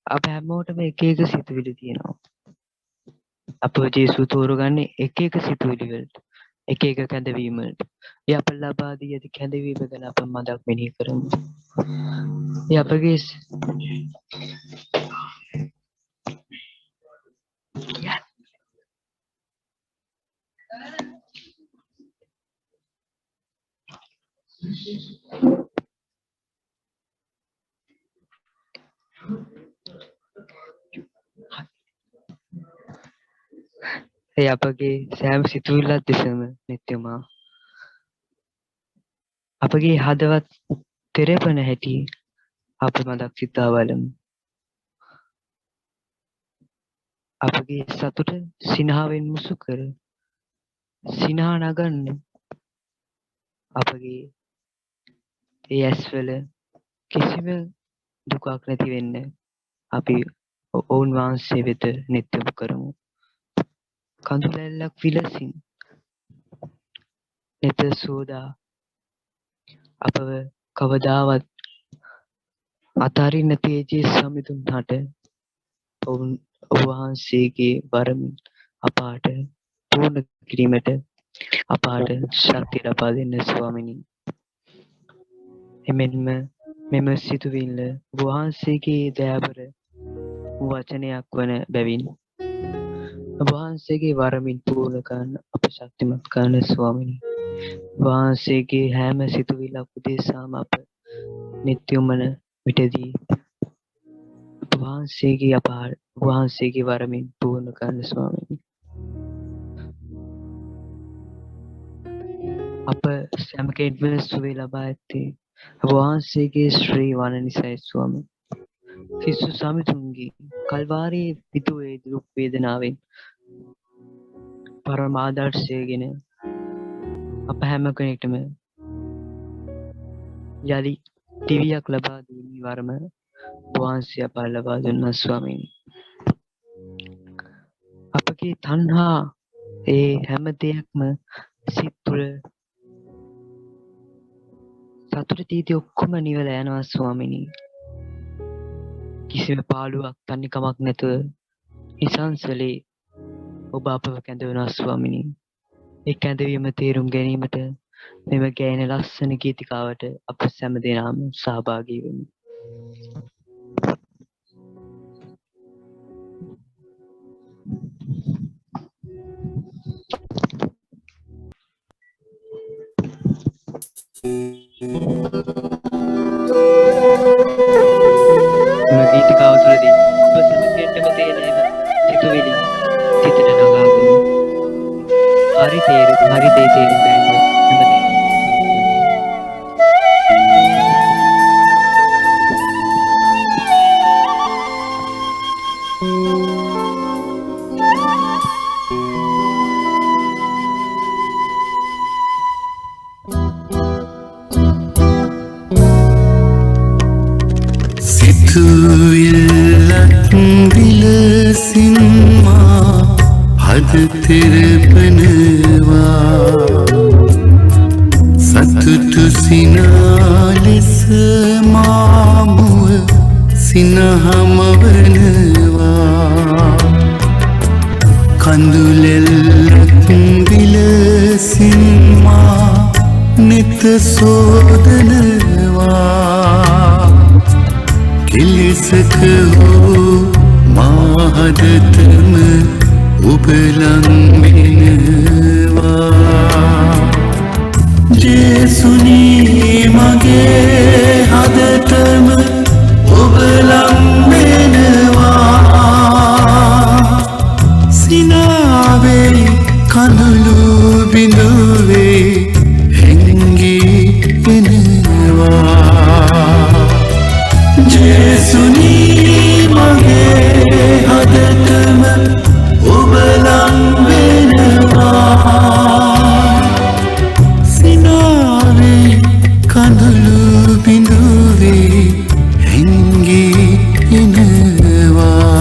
අප හැමෝටම එක එක සිතුවිලි තියෙනවා. අපව ජේසුස් තෝරගන්නේ එක එක සිතුවිලි වලට, එක එක කැඳවීම් වලට. ඒ අප ලබා දී ඇති කැඳවීම ගැන අප මදක් මෙනෙහි කරමු. ඒ අපගේ ඒ අපගේ සෑම සිතුවිල්ලක් දෙසම නිත්‍යමා අපගේ හදවත් තෙරපන හැටි අප මදක් සිතා බලමු. අපගේ සතුට සිනහවෙන් මුසු කර සිනහා නගන්න අපගේ ඒ ඇස්වල කිසිම දුකක් නැති වෙන්න අපි ඔවුන් වහන්සේ වෙත නිත්‍යම කරමු. කඳුලැල්ලක් විලසින් නෙත සෝදා අපව කවදාවත් අතාරින් නැති ඒ සමිඳුන් හට ඔවුන් ඔබ වහන්සේගේ වරමින් අපාට පූර්ණ කිරීමට අපාට ශක්තිය ලබා දෙන්න ස්වාමිනී. එමෙන්ම මෙම සිතුවිල්ල ඔබ වහන්සේගේ දයාබර වචනයක් වන බැවින් ඔබ වහන්සේගේ වරමින් පූර්ණ කරන අප ශක්තිමත් කරන ස්වාමිනී. වහන්සේගේ හැම සිතුවිල්ලක් උදෙසාම අප නිත්‍යමන විටදී වහන්සේගේ අපාර වහන්සේගේ වරමින් පූර්ණ කරන ස්වාමීනි. අප සෑම කෙනෙක්ම සුවය ලබා ඇත්තේ ඔබ වහන්සේගේ ශ්‍රී වන නිසයි ස්වාමී. ක්‍රිස්තුස් ස්වාමීතුන්ගේ කල්වාරයේ විදූ ඒ දුක් වේදනාවෙන් පරම ආදර්ශයගෙන අප හැම කෙනෙක්ටම යලි දිවියක් ලබා දීමේ වරම වහන්සේ අප ලබා දුන්නා ස්වාමීනි. අපගේ තණ්හා ඒ හැම දෙයක්ම සිත් තුළ සතුට තීති ඔක්කොම නිවලා යනවා ස්වාමීනි. කිසිම පාළුවක් තනිකමක් නැතුව නිසංසලේ ඔබ අපව කැඳවනවා ස්වාමීනි. ඒ කැඳවීම තේරුම් ගැනීමට මෙම ගෑන ලස්සන ගීතිකාවට අප සැම දෙනාම සහභාගී වෙමු. මෙම ගීතිකාව තුළදී ඔබ සැම කෙනෙක්ටම තේරෙන සිතුවිලි සිතට නගාගමු. හරි දේ තේරුම් ගන්න හැමදේම. සිතුවිල්ලක් විලසින්මා හද තෙරපනවා සතුටු සිනා ලෙස මාමුව සිනහමවනවා කඳුලෙල්ලක් විලසින්මා නිත සෝදනවා කෙලෙසක හෝ මාහදතම ඔබ ලං වෙනවා ජේසුනී මගේ හදතම ඔබ ලං වෙනවා සිනාවේ කඳුළු බිඳුවේ හැංගී එනවා ජේසුනී මගේ හදතම ඔබ ලං වෙනවා සිනාවේ කඳුළු බිඳුවේ හැංගී එනවා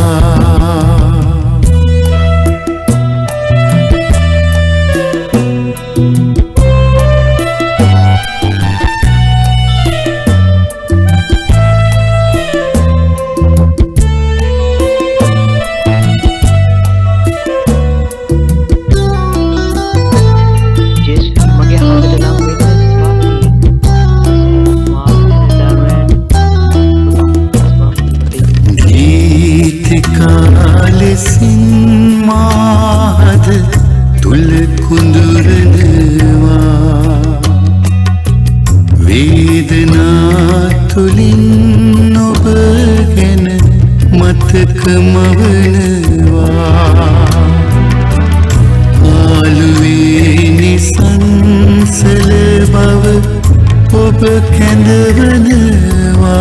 මාහද තුල කුඳුරනවා වේදනා තුලින් ඔබ ගැන මතකමවනවා ආලුවේ නිසංසල බව ඔබ කැඳවනවා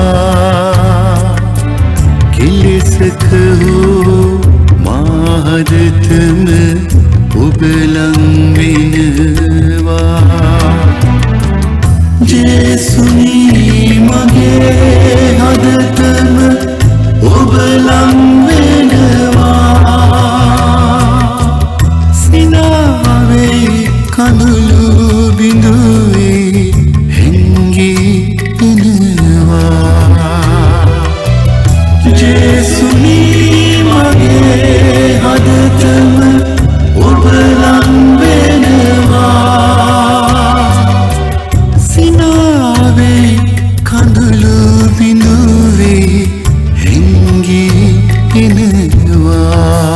කෙලෙසක හෝ මාහදතම ඔබ ලං වෙනවා ජේසුනී මගේ හදතම ඔබ ලං වෙනවා සිනාවේ කඳුළු බිඳුවේ හැංගී එනවා ජේසුනී මගේ හදතම ඔබ ලං වෙනවා සිනාවේ කඳුළු බිඳුවේ හැංගී එනවා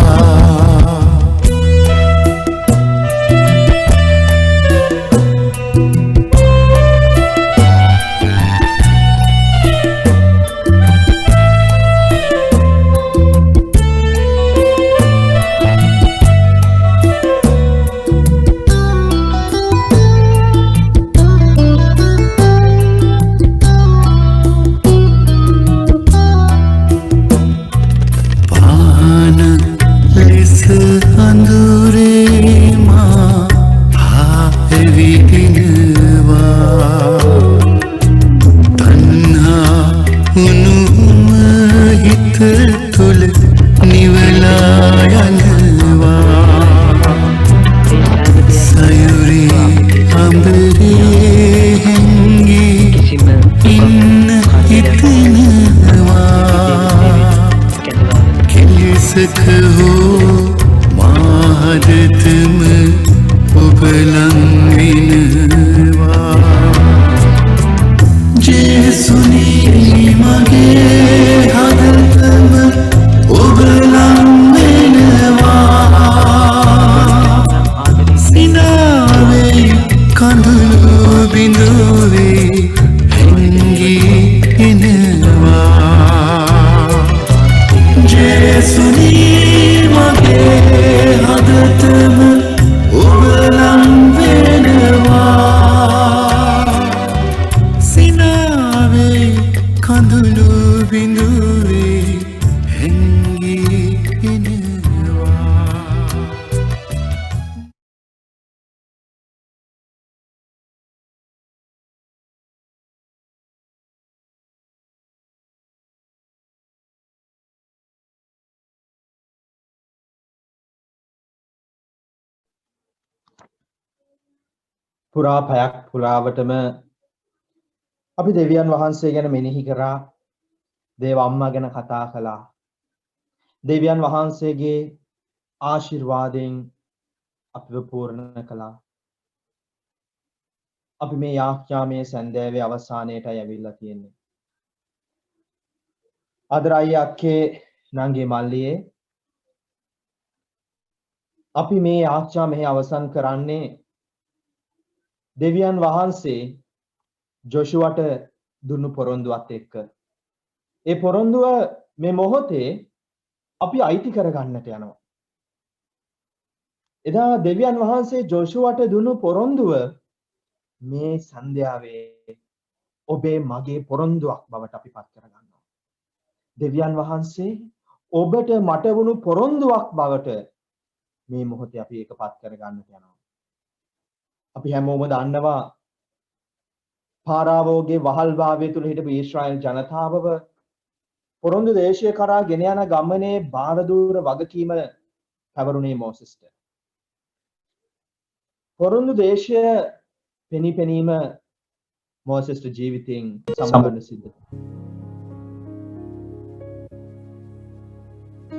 ලං වෙනවා ජේසුනි මගේ හදතම ඔබ ලං වෙනවා සිනාවේ කඳුළු බිඳුවේ හැංගී එනවා ජේසුනි මගේ හදතම ඔබ ලං වෙනවා සිනාවේ කඳුළු බිඳුවේ හැංගී එනවා පුරා පැයක් පුරාවටම අපි දෙවියන් වහන්සේ ගැන මෙනෙහි කරා දේව අම්මා ගැන කතා කළා දෙවියන් වහන්සේගේ ආශිර්වාදයෙන් අපිව පූර්ණ කළා අපි මේ යාඥාමය සැන්දෑවේ අවසානයේටයි ඇවිල්ලා තියෙන්නේ අදරයි අක්කේ නංගේ මල්ලියේ අපි මේ යාඥා මෙහි අවසන් කරන්නේ දෙවියන් වහන්සේ ජොෂුවට දුන්නු පොරොන්දුවත් එක්ක ඒ පොරොන්දුව මේ මොහොතේ අපි අයිති කරගන්නට යනවා එදා දෙවියන් වහන්සේ ජොෂුවට දුන්නු පොරොන්දුව මේ සන්ධ්‍යාවේ ඔබේ මගේ පොරොන්දුවක් බවට අපි පත් කරගන්නවා දෙවියන් වහන්සේ ඔබට මට වුණු පොරොන්දුවක් බවට මේ මොහොතේ අපි ඒක පත් කරගන්නට යනවා අපි හැමෝම දන්නවා පාරාවෝගේ වහල්භාවය තුල හිටපු ඊශ්‍රායල් ජනතාවව පොරොන්දු දේශය කරා ගෙන යන ගමනේ බාරදූර වගකීම පැවරුණේ මෝසෙස්ට. පොරොන්දු දේශය පෙනීම මෝසෙස්ට ජීවිතයෙන් සම්බන්ධ සිද්ධ.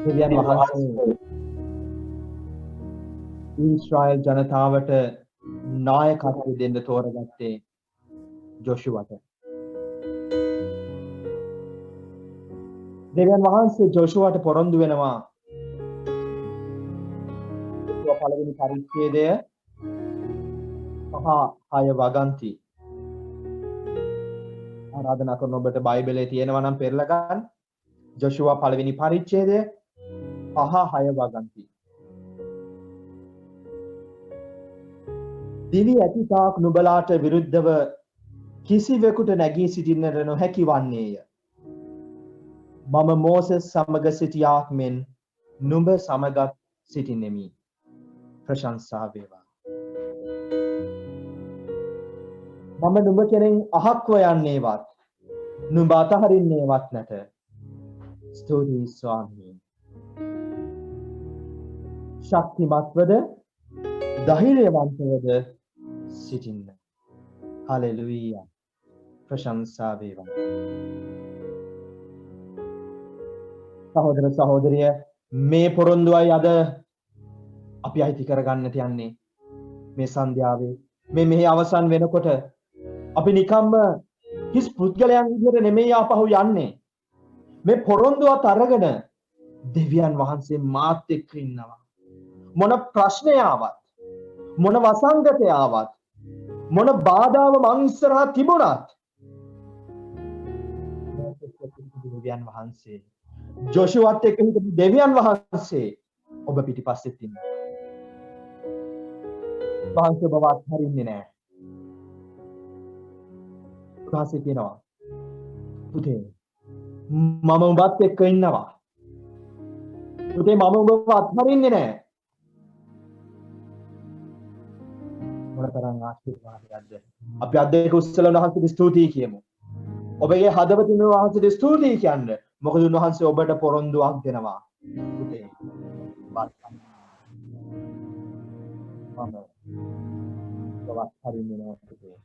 දෙවියන් වහන්සේ ඊශ්‍රායල් ජනතාවට නායකත්වය දෙන්න තෝරගත්තේ ජොෂුවට. දෙවියන් වහන්සේ ජොෂුවට පොරොන්දු වෙනවා පළවෙනි පරිච්ඡේදය 5:6 වගන්ති. ආරාධනා කරන ඔබට බයිබලයේ තියෙනවා නම් පෙරලා ගන්න. ජොෂුවා පළවෙනි පරිච්ඡේදය 5:6 වගන්ති. දිවි ඇති තාක් නුඹලාට විරුද්ධව කිසිවෙකුට නැගී සිටින්නට නොහැකි වන්නේය. මම මෝසෙස් සමග සිටියාක් මෙන් නුඹ සමගත් සිටින්නෙමි. ප්‍රශංසා වේවා. මම නුඹ කෙරෙන් අහක්ව යන්නේවත් නුඹ අතහරින්නේවත් නැත. ස්තුතියි ස්වාමී. ශක්තිමත්වද ධෛර්යවන්තවද සිටින්න. හලෙලුයා. ප්‍රශංසා වේවා. සහෝදර සහෝදරිය මේ පොරොන්දුවයි අද අපි අයිති කරගන්නට යන්නේ මේ සන්ධ්‍යාවේ මෙහි අවසන් වෙනකොට අපි නිකම්ම කිස් පුද්ගලයන් විදිහට නෙමෙයි ආපහු යන්නේ මේ පොරොන්දුවත් අරගෙන දෙවියන් වහන්සේ මාත් එක්ක ඉන්නවා මොන ප්‍රශ්නය ආවත් මොන වසංගතය ආවත් මොන බාධාව මං ඉස්සරහා තිබුණත් දෙවියන් වහන්සේ ජොෂුවත් එක්ක හිටපු දෙවියන් වහන්සේ ඔබ පිටිපස්සෙත් ඉන්නවා. වහන්සේ ඔබව අත්හරින්නේ නැහැ. වහන්සේ කියනවා පුතේ මම ඔබත් එක්ක ඉන්නවා. පුතේ මම ඔබව අත්හරින්නේ නැහැ. මොනතරම් ආශිර්වාදයක්ද. අපි අද ඒක උස්සලන වහන්සේට ස්තුතියි කියමු. ඔබගේ හදවතින් වහන්සේට ස්තුතියි කියන්නේ. මොකද උන්වහන්සේ ඔබට පොරොන්දුවක් දෙනවා. පුතේ මම ඔබවත් හරින්නේ නැහැ පුතේ.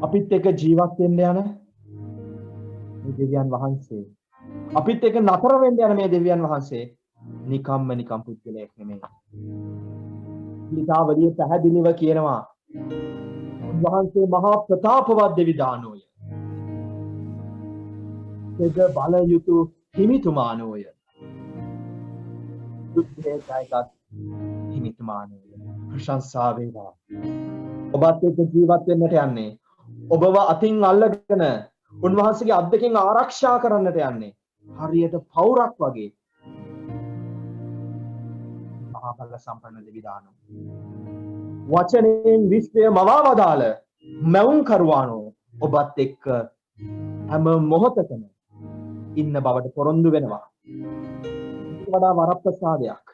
අපිත් එක්ක ජීවත් වෙන්න යන මේ දෙවියන් වහන්සේ අපිත් එක්ක නතර වෙන්න යන මේ දෙවියන් වහන්සේ නිකම් පුද්ගලයෙක් නෙමෙයි. ගීතාවලිය පැහැදිලිව කියනවා උන්වහන්සේ මහා ප්‍රතාපවත් දෙවි දානෝය. එද බල යුතු හිමිතුමානෝය. දුක්ඛේ ජයගත් හිමිතුමානෝය. ප්‍රශංසා වේවා. ඔබත් එක්ක ජීවත් වෙන්නට යන්නේ. ඔබව අතින් අල්ලගෙන උන්වහන්සේගේ අත් දෙකෙන් ආරක්ෂා කරන්නට යන්නේ. හරියට පවුරක් වගේ. මහා බල සම්පන්න දෙවි දානෝ. වචනෙන් විශ්වය මවා වදාළ මැවුම් කරුවානෝ ඔබත් එක්ක හැම මොහොතකම ඉන්න බවට පොරොන්දු වෙනවා. ඊට වඩා වරප්‍රසාදයක්,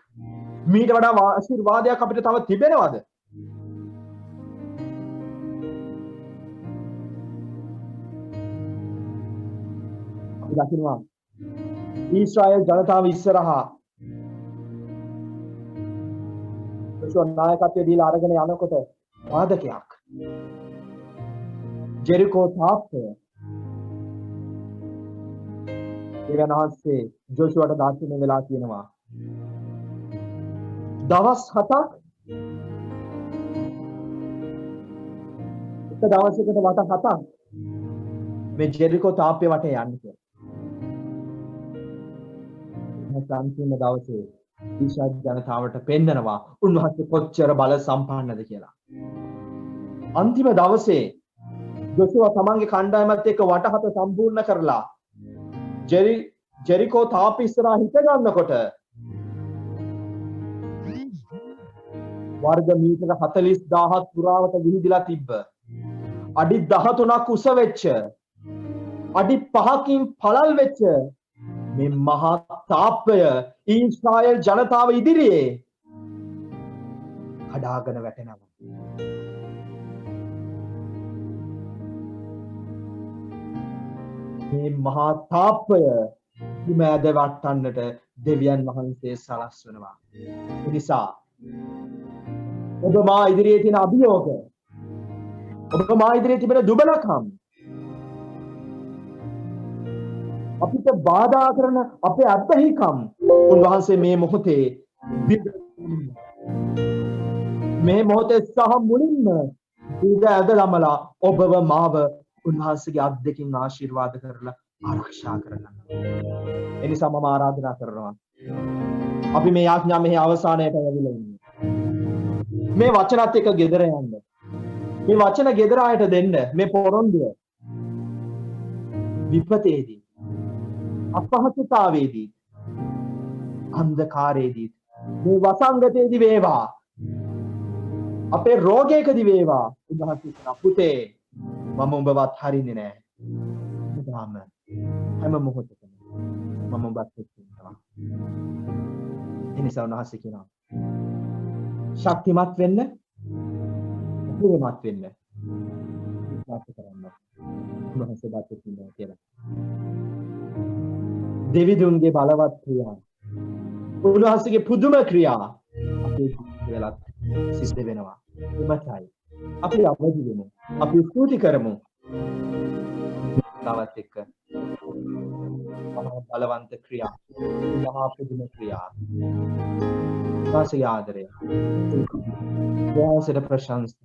මීට වඩා ආශිර්වාදයක් අපිට තව තිබෙනවද? අපි දකිනවා ඊශ්‍රායල් ජනතාව ඉස්සරහා නායකත්වයේ දීලා අරගෙන යනකොට වාදකයක් ජෙරිකෝ තාප්පය දෙවනහන්සේ ජෝෂුවට දාසින වෙලා කියනවා දවස් 7ක් එක දවසකට වට 7ක් මේ ජෙරිකෝ තාප්පය වටේ යන්න කියලා. සංකීර්ණ දවසේ ඊශ්‍රායල් ජනතාවට පෙන්නනවා උන්වහන්සේ කොච්චර බල සම්පන්නද කියලා. අන්තිම දවසේ ජොෂුවා තමන්ගේ කණ්ඩායමත් එක්ක වටහත සම්පූර්ණ කරලා ජෙරිකෝ තාප්ප ඉස්සරහා හිට ගන්නකොට වර්ග මීටර 40000ක් පුරාවට විහිදිලා තිබ්බ. අඩි 13ක් උස වෙච්ච, අඩි 5කින් පළල් වෙච්ච මේ මහා තාප්පය ඊශ්‍රායල් ජනතාව ඉදිරියේ කඩාගෙන වැටෙනවා. මේ මහා තාප්පය හිමෑද වටන්නට දෙවියන් වහන්සේ සලස්වනවා. ඒ නිසා ඔබ මා ඉදිරියේ තියෙන අභියෝග, ඔබ මා ඉදිරියේ තිබෙන දුබලකම්, අපිට බාධා කරන අපේ අත්දැකීම් උන්වහන්සේ මේ මොහොතේ සහ මුලින්ම ඉඳ ඇද ළමලා ඔබව මාව උන්වහන්සේගේ අත් දෙකින් ආශිර්වාද කරලා ආරක්ෂා කරගන්න. ඒ නිසා මම ආරාධනා කරනවා අපි මේ යාඥා මෙහි අවසානයට ඇවිල්ලා ඉන්නේ. මේ වචනත් එක්ක ගෙදර යන්න. මේ වචන ගෙදර ආයට දෙන්න මේ පොරොන්දුව. විපතේදී, අපහසුතාවේදී, අන්ධකාරයේදී, මේ වසංගතයේදී වේවා, අපේ රෝගයකදී වේවා, උන්වහන්සේ කියන පුතේ මම උඹවත් හරින්නේ නැහැ. උදාම හැම මොහොතකම මම උඹත් එක්ක ඉන්නවා. ඒ නිසා උන්වහන්සේ කියනවා ශක්තිමත් වෙන්න, උපරිමත් වෙන්න විශ්වාස කරන්න. උන්වහන්සේ බාත් එක්ක ඉන්නවා කියලා. දෙවිදුන්ගේ බලවත් ක්‍රියා, උන්වහන්සේගේ පුදුම ක්‍රියා අපේ වෙලත් සිද්ධ වෙනවා. එමත්යි අපි අවදි වෙමු, අපි ස්තුති කරමු. තවත් එක්ක බලවන්ත ක්‍රියා, මහා පුදුම ක්‍රියා, වාසය ආදරය, වාසයට ප්‍රශංසා.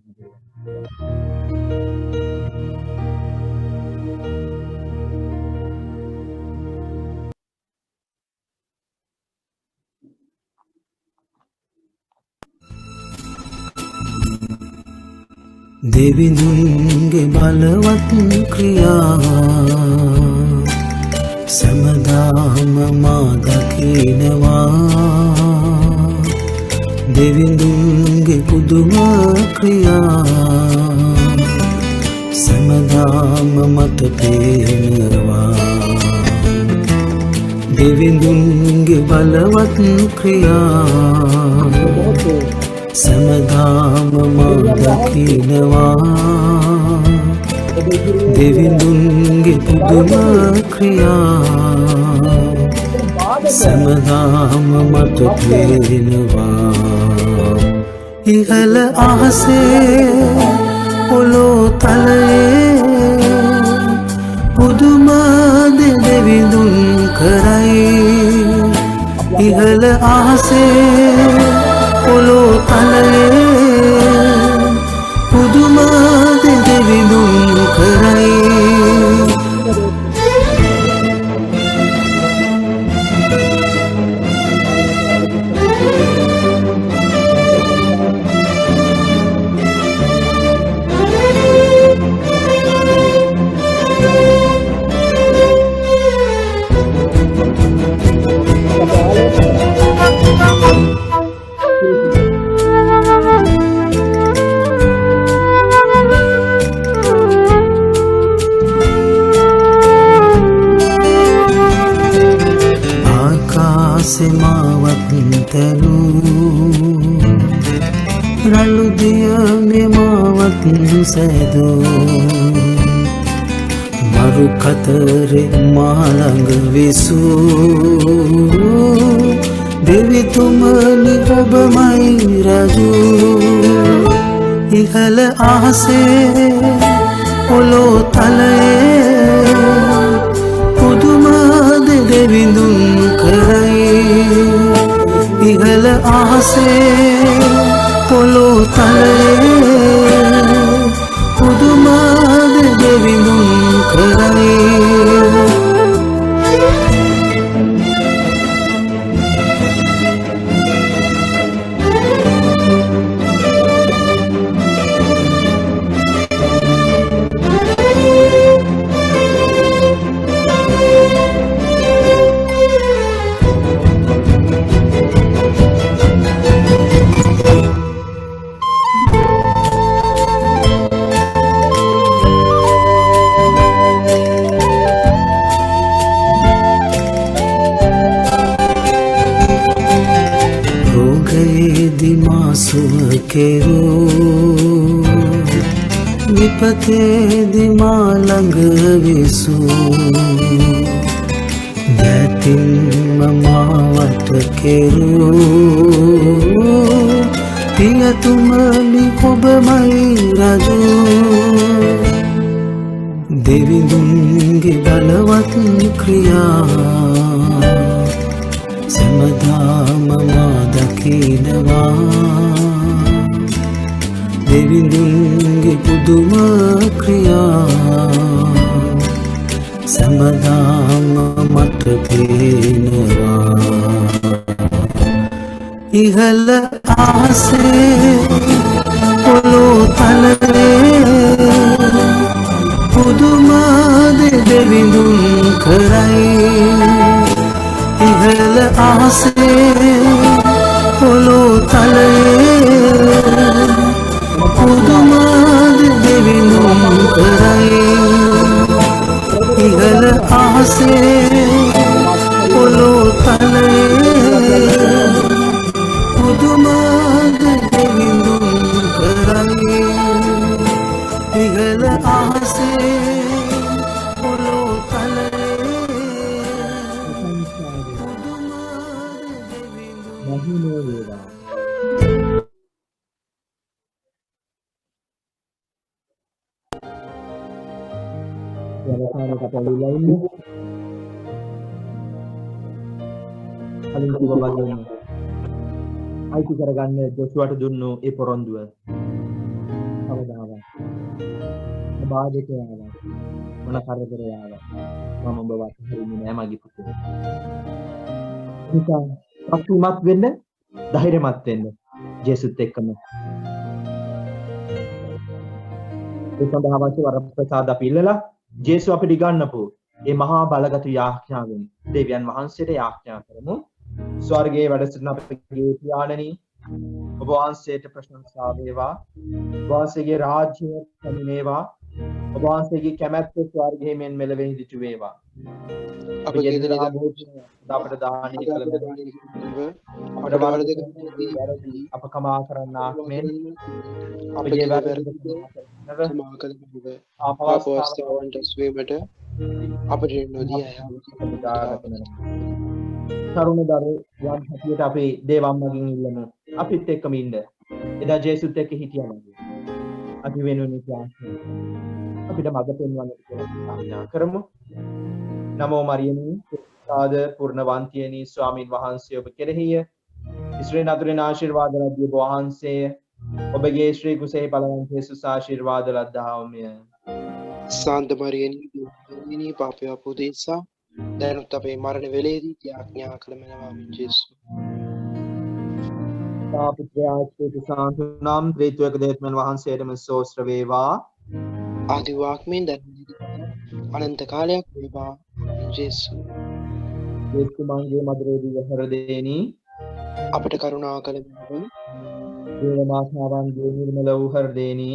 දෙවිඳුන්ගේ බලවත් ක්‍රියා සමදාම මා දකිනවා. දෙවිඳුන්ගේ පුදුම ක්‍රියා සමදාම මට පේනවා. දෙවිඳුන්ගේ බලවත් ක්‍රියා සමදාම මා දකිනවා. දෙවිඳුන්ගේ පුදුම ක්‍රියා සමදාම මට පේනවා. ඉහළ අහසේ පොළොව තලයේ පුදුම දෙවිඳුන් කරයි. ඉහළ අහසේ පොළොව තලයේ පුදුම දෙවිඳුන් කරයි මාවත් තැනු රළු දිය මෙමාවත් සැදූ මරු කතරෙ මාළඟ විසූ දෙවිතුමනි ඔබමයි රජු ඉහළ අහසේ පොළොව තලයේ පුදුම දෙවිඳුන් කරයි ඉහළ අහසේ පොළොව තලයේ පුදුම දෙවිඳුන් කරයි සුව කෙරූ විපතේදි මා ළඟ විසූ දැතින්ම මාවට කෙරූ පියතුමනි ඔබමයි රජු දෙවිඳුන්ගේ බලවත් ක්‍රියා සැමදාම මා දකිනවා දෙවිඳුන්ගේ පුදුම ක්‍රියා සැමදාම මට පේනවා ඉහළ අහසේ පොළොව තලයේ පුදුම දෙවිඳුන් කරයි ඉහළ අහසේ පොළොව තලයේ පුදුම දෙවිඳුන් කරයි ඉහළ අහසේ පොළොව තලයේ පුදුම දෙවිඳුන් කරයි ඉහළ අහසේ පොළොව කලින් කිව්වා වගේම අයිති කරගන්න ජොෂුවට දුන්නු ඒ පොරොන්දුව කවදාවත් බාධක ආවා මොන කරදර ආවා මම ඔබ වත් හරින්නේ නෑ මගේ පුතේ නිසා ශක්තිමත් වෙන්න ධෛර්යමත් වෙන්න ජේසුත් එක්කම ඒ සඳහා අවශ්‍ය වරප්‍රසාද අපි ඉල්ලලා ජේසු අපිට ඉගන්නපු ඒ මහා බලගත් යාඥාවෙන් දෙවියන් වහන්සේට යාඥා කරමු ස්වර්ගයේ වැඩ සිටින අපේ පියාණනි ඔබ වහන්සේට ප්‍රශංසා වේවා ඔබ වහන්සේගේ රාජ්‍යය පැමිණේවා ඔබ වහන්සේගේ කැමැත්ත ස්වර්ගයේ මෙන් මෙලෙවින් දිටු වේවා අපගේ දරා අපට දානීය කළ අපට වරදක අප කමා කරන්නාක් මෙන් අපගේ වැරදි සමා කළ අපවස්ථාවන්ට ස්වීමට අපට නොදී තරුණ දරුවන් හැටියට අපේ දේවම්මගෙන් ඉල්ලමු අපිත් එක්කම ඉන්න එදා ජේසුත් එක්ක හිටියා වගේ අපි වෙනුවෙන් ඉතිහාසය අපිට මඟ පෙන්වන්න කියලා කරමු නමෝ මරියමි ආද පුර්ණවන්තියනි ස්වාමින් වහන්සේ ඔබ කෙරෙහිය. ශ්‍රී නතුරින් ආශිර්වාද ලැබී ඔබ වහන්සේ ඔබගේ ශ්‍රී කුසෙහි බලවන්ත යේසුස් ආශිර්වාද ලද්දාවමය. සාන්ත මරියනි පාපය අපෝදේසා දැනුත් අපේ මරණ වෙලේදී ත්‍යාඥා කළ මැනවාමින් ජේසු. තාපිත්‍රාශ්‍රේත සාන්තු නම් ත්‍රිත්වයක දේවත්මන් වහන්සේටම සෝස්ත්‍ර වේවා. ආදි වාක්මෙන් දැන් අනන්ත කාලයක් වේවා ජේසු. යේසු මංගේ මధుරේදී හෘදේනි අපට කරුණා කළ මෙන්ම දේව මාතාවන්ගේ නිර්මල වූ හෘදේනි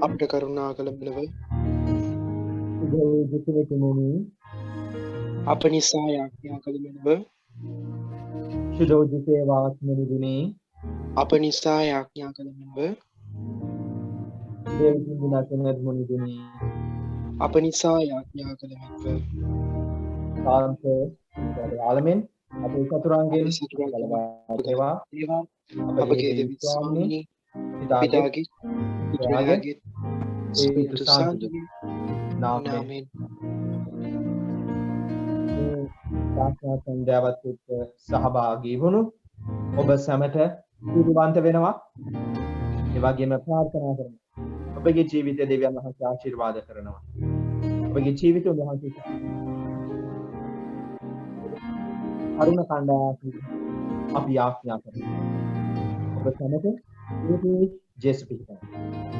අපට කරුණා කළ මෙලව උදේ දුකිනෙතුමුනි අප නිසා යාඥා කළ මෙලව සුදෝජි සේවාත්මනි ගුණේ අප නිසා යාඥා කළ මෙලව දේවකින් ගුණාසනත් මුනි ගුණේ අප නිසා යාඥා කළ මෙලව සාන්ත ආලමෙන් අපේ චතුරාංගයෙන් බලවා දේවා අපගේ දෙවි ස්වාමීනි පිතාගේ පුත්‍රයාගේ ස්පීරිතු සාන්තුගේ නාමයෙන් ප්‍රාර්ථනා සන්ධ්‍යාවත් එක්ක සහභාගී වුණු ඔබ සැමට පිළිවන්ත වෙනවා. ඒ වගේම ප්‍රාර්ථනා කරනවා. ඔබගේ ජීවිතය දෙවියන් වහන්සේ ආශිර්වාද කරනවා. ඔබගේ ජීවිතය වහන්සේ අරුණ කණ්ඩායමක් අපි ආඥා කරනවා. ඔබ සැමට ජේසු පිහිටා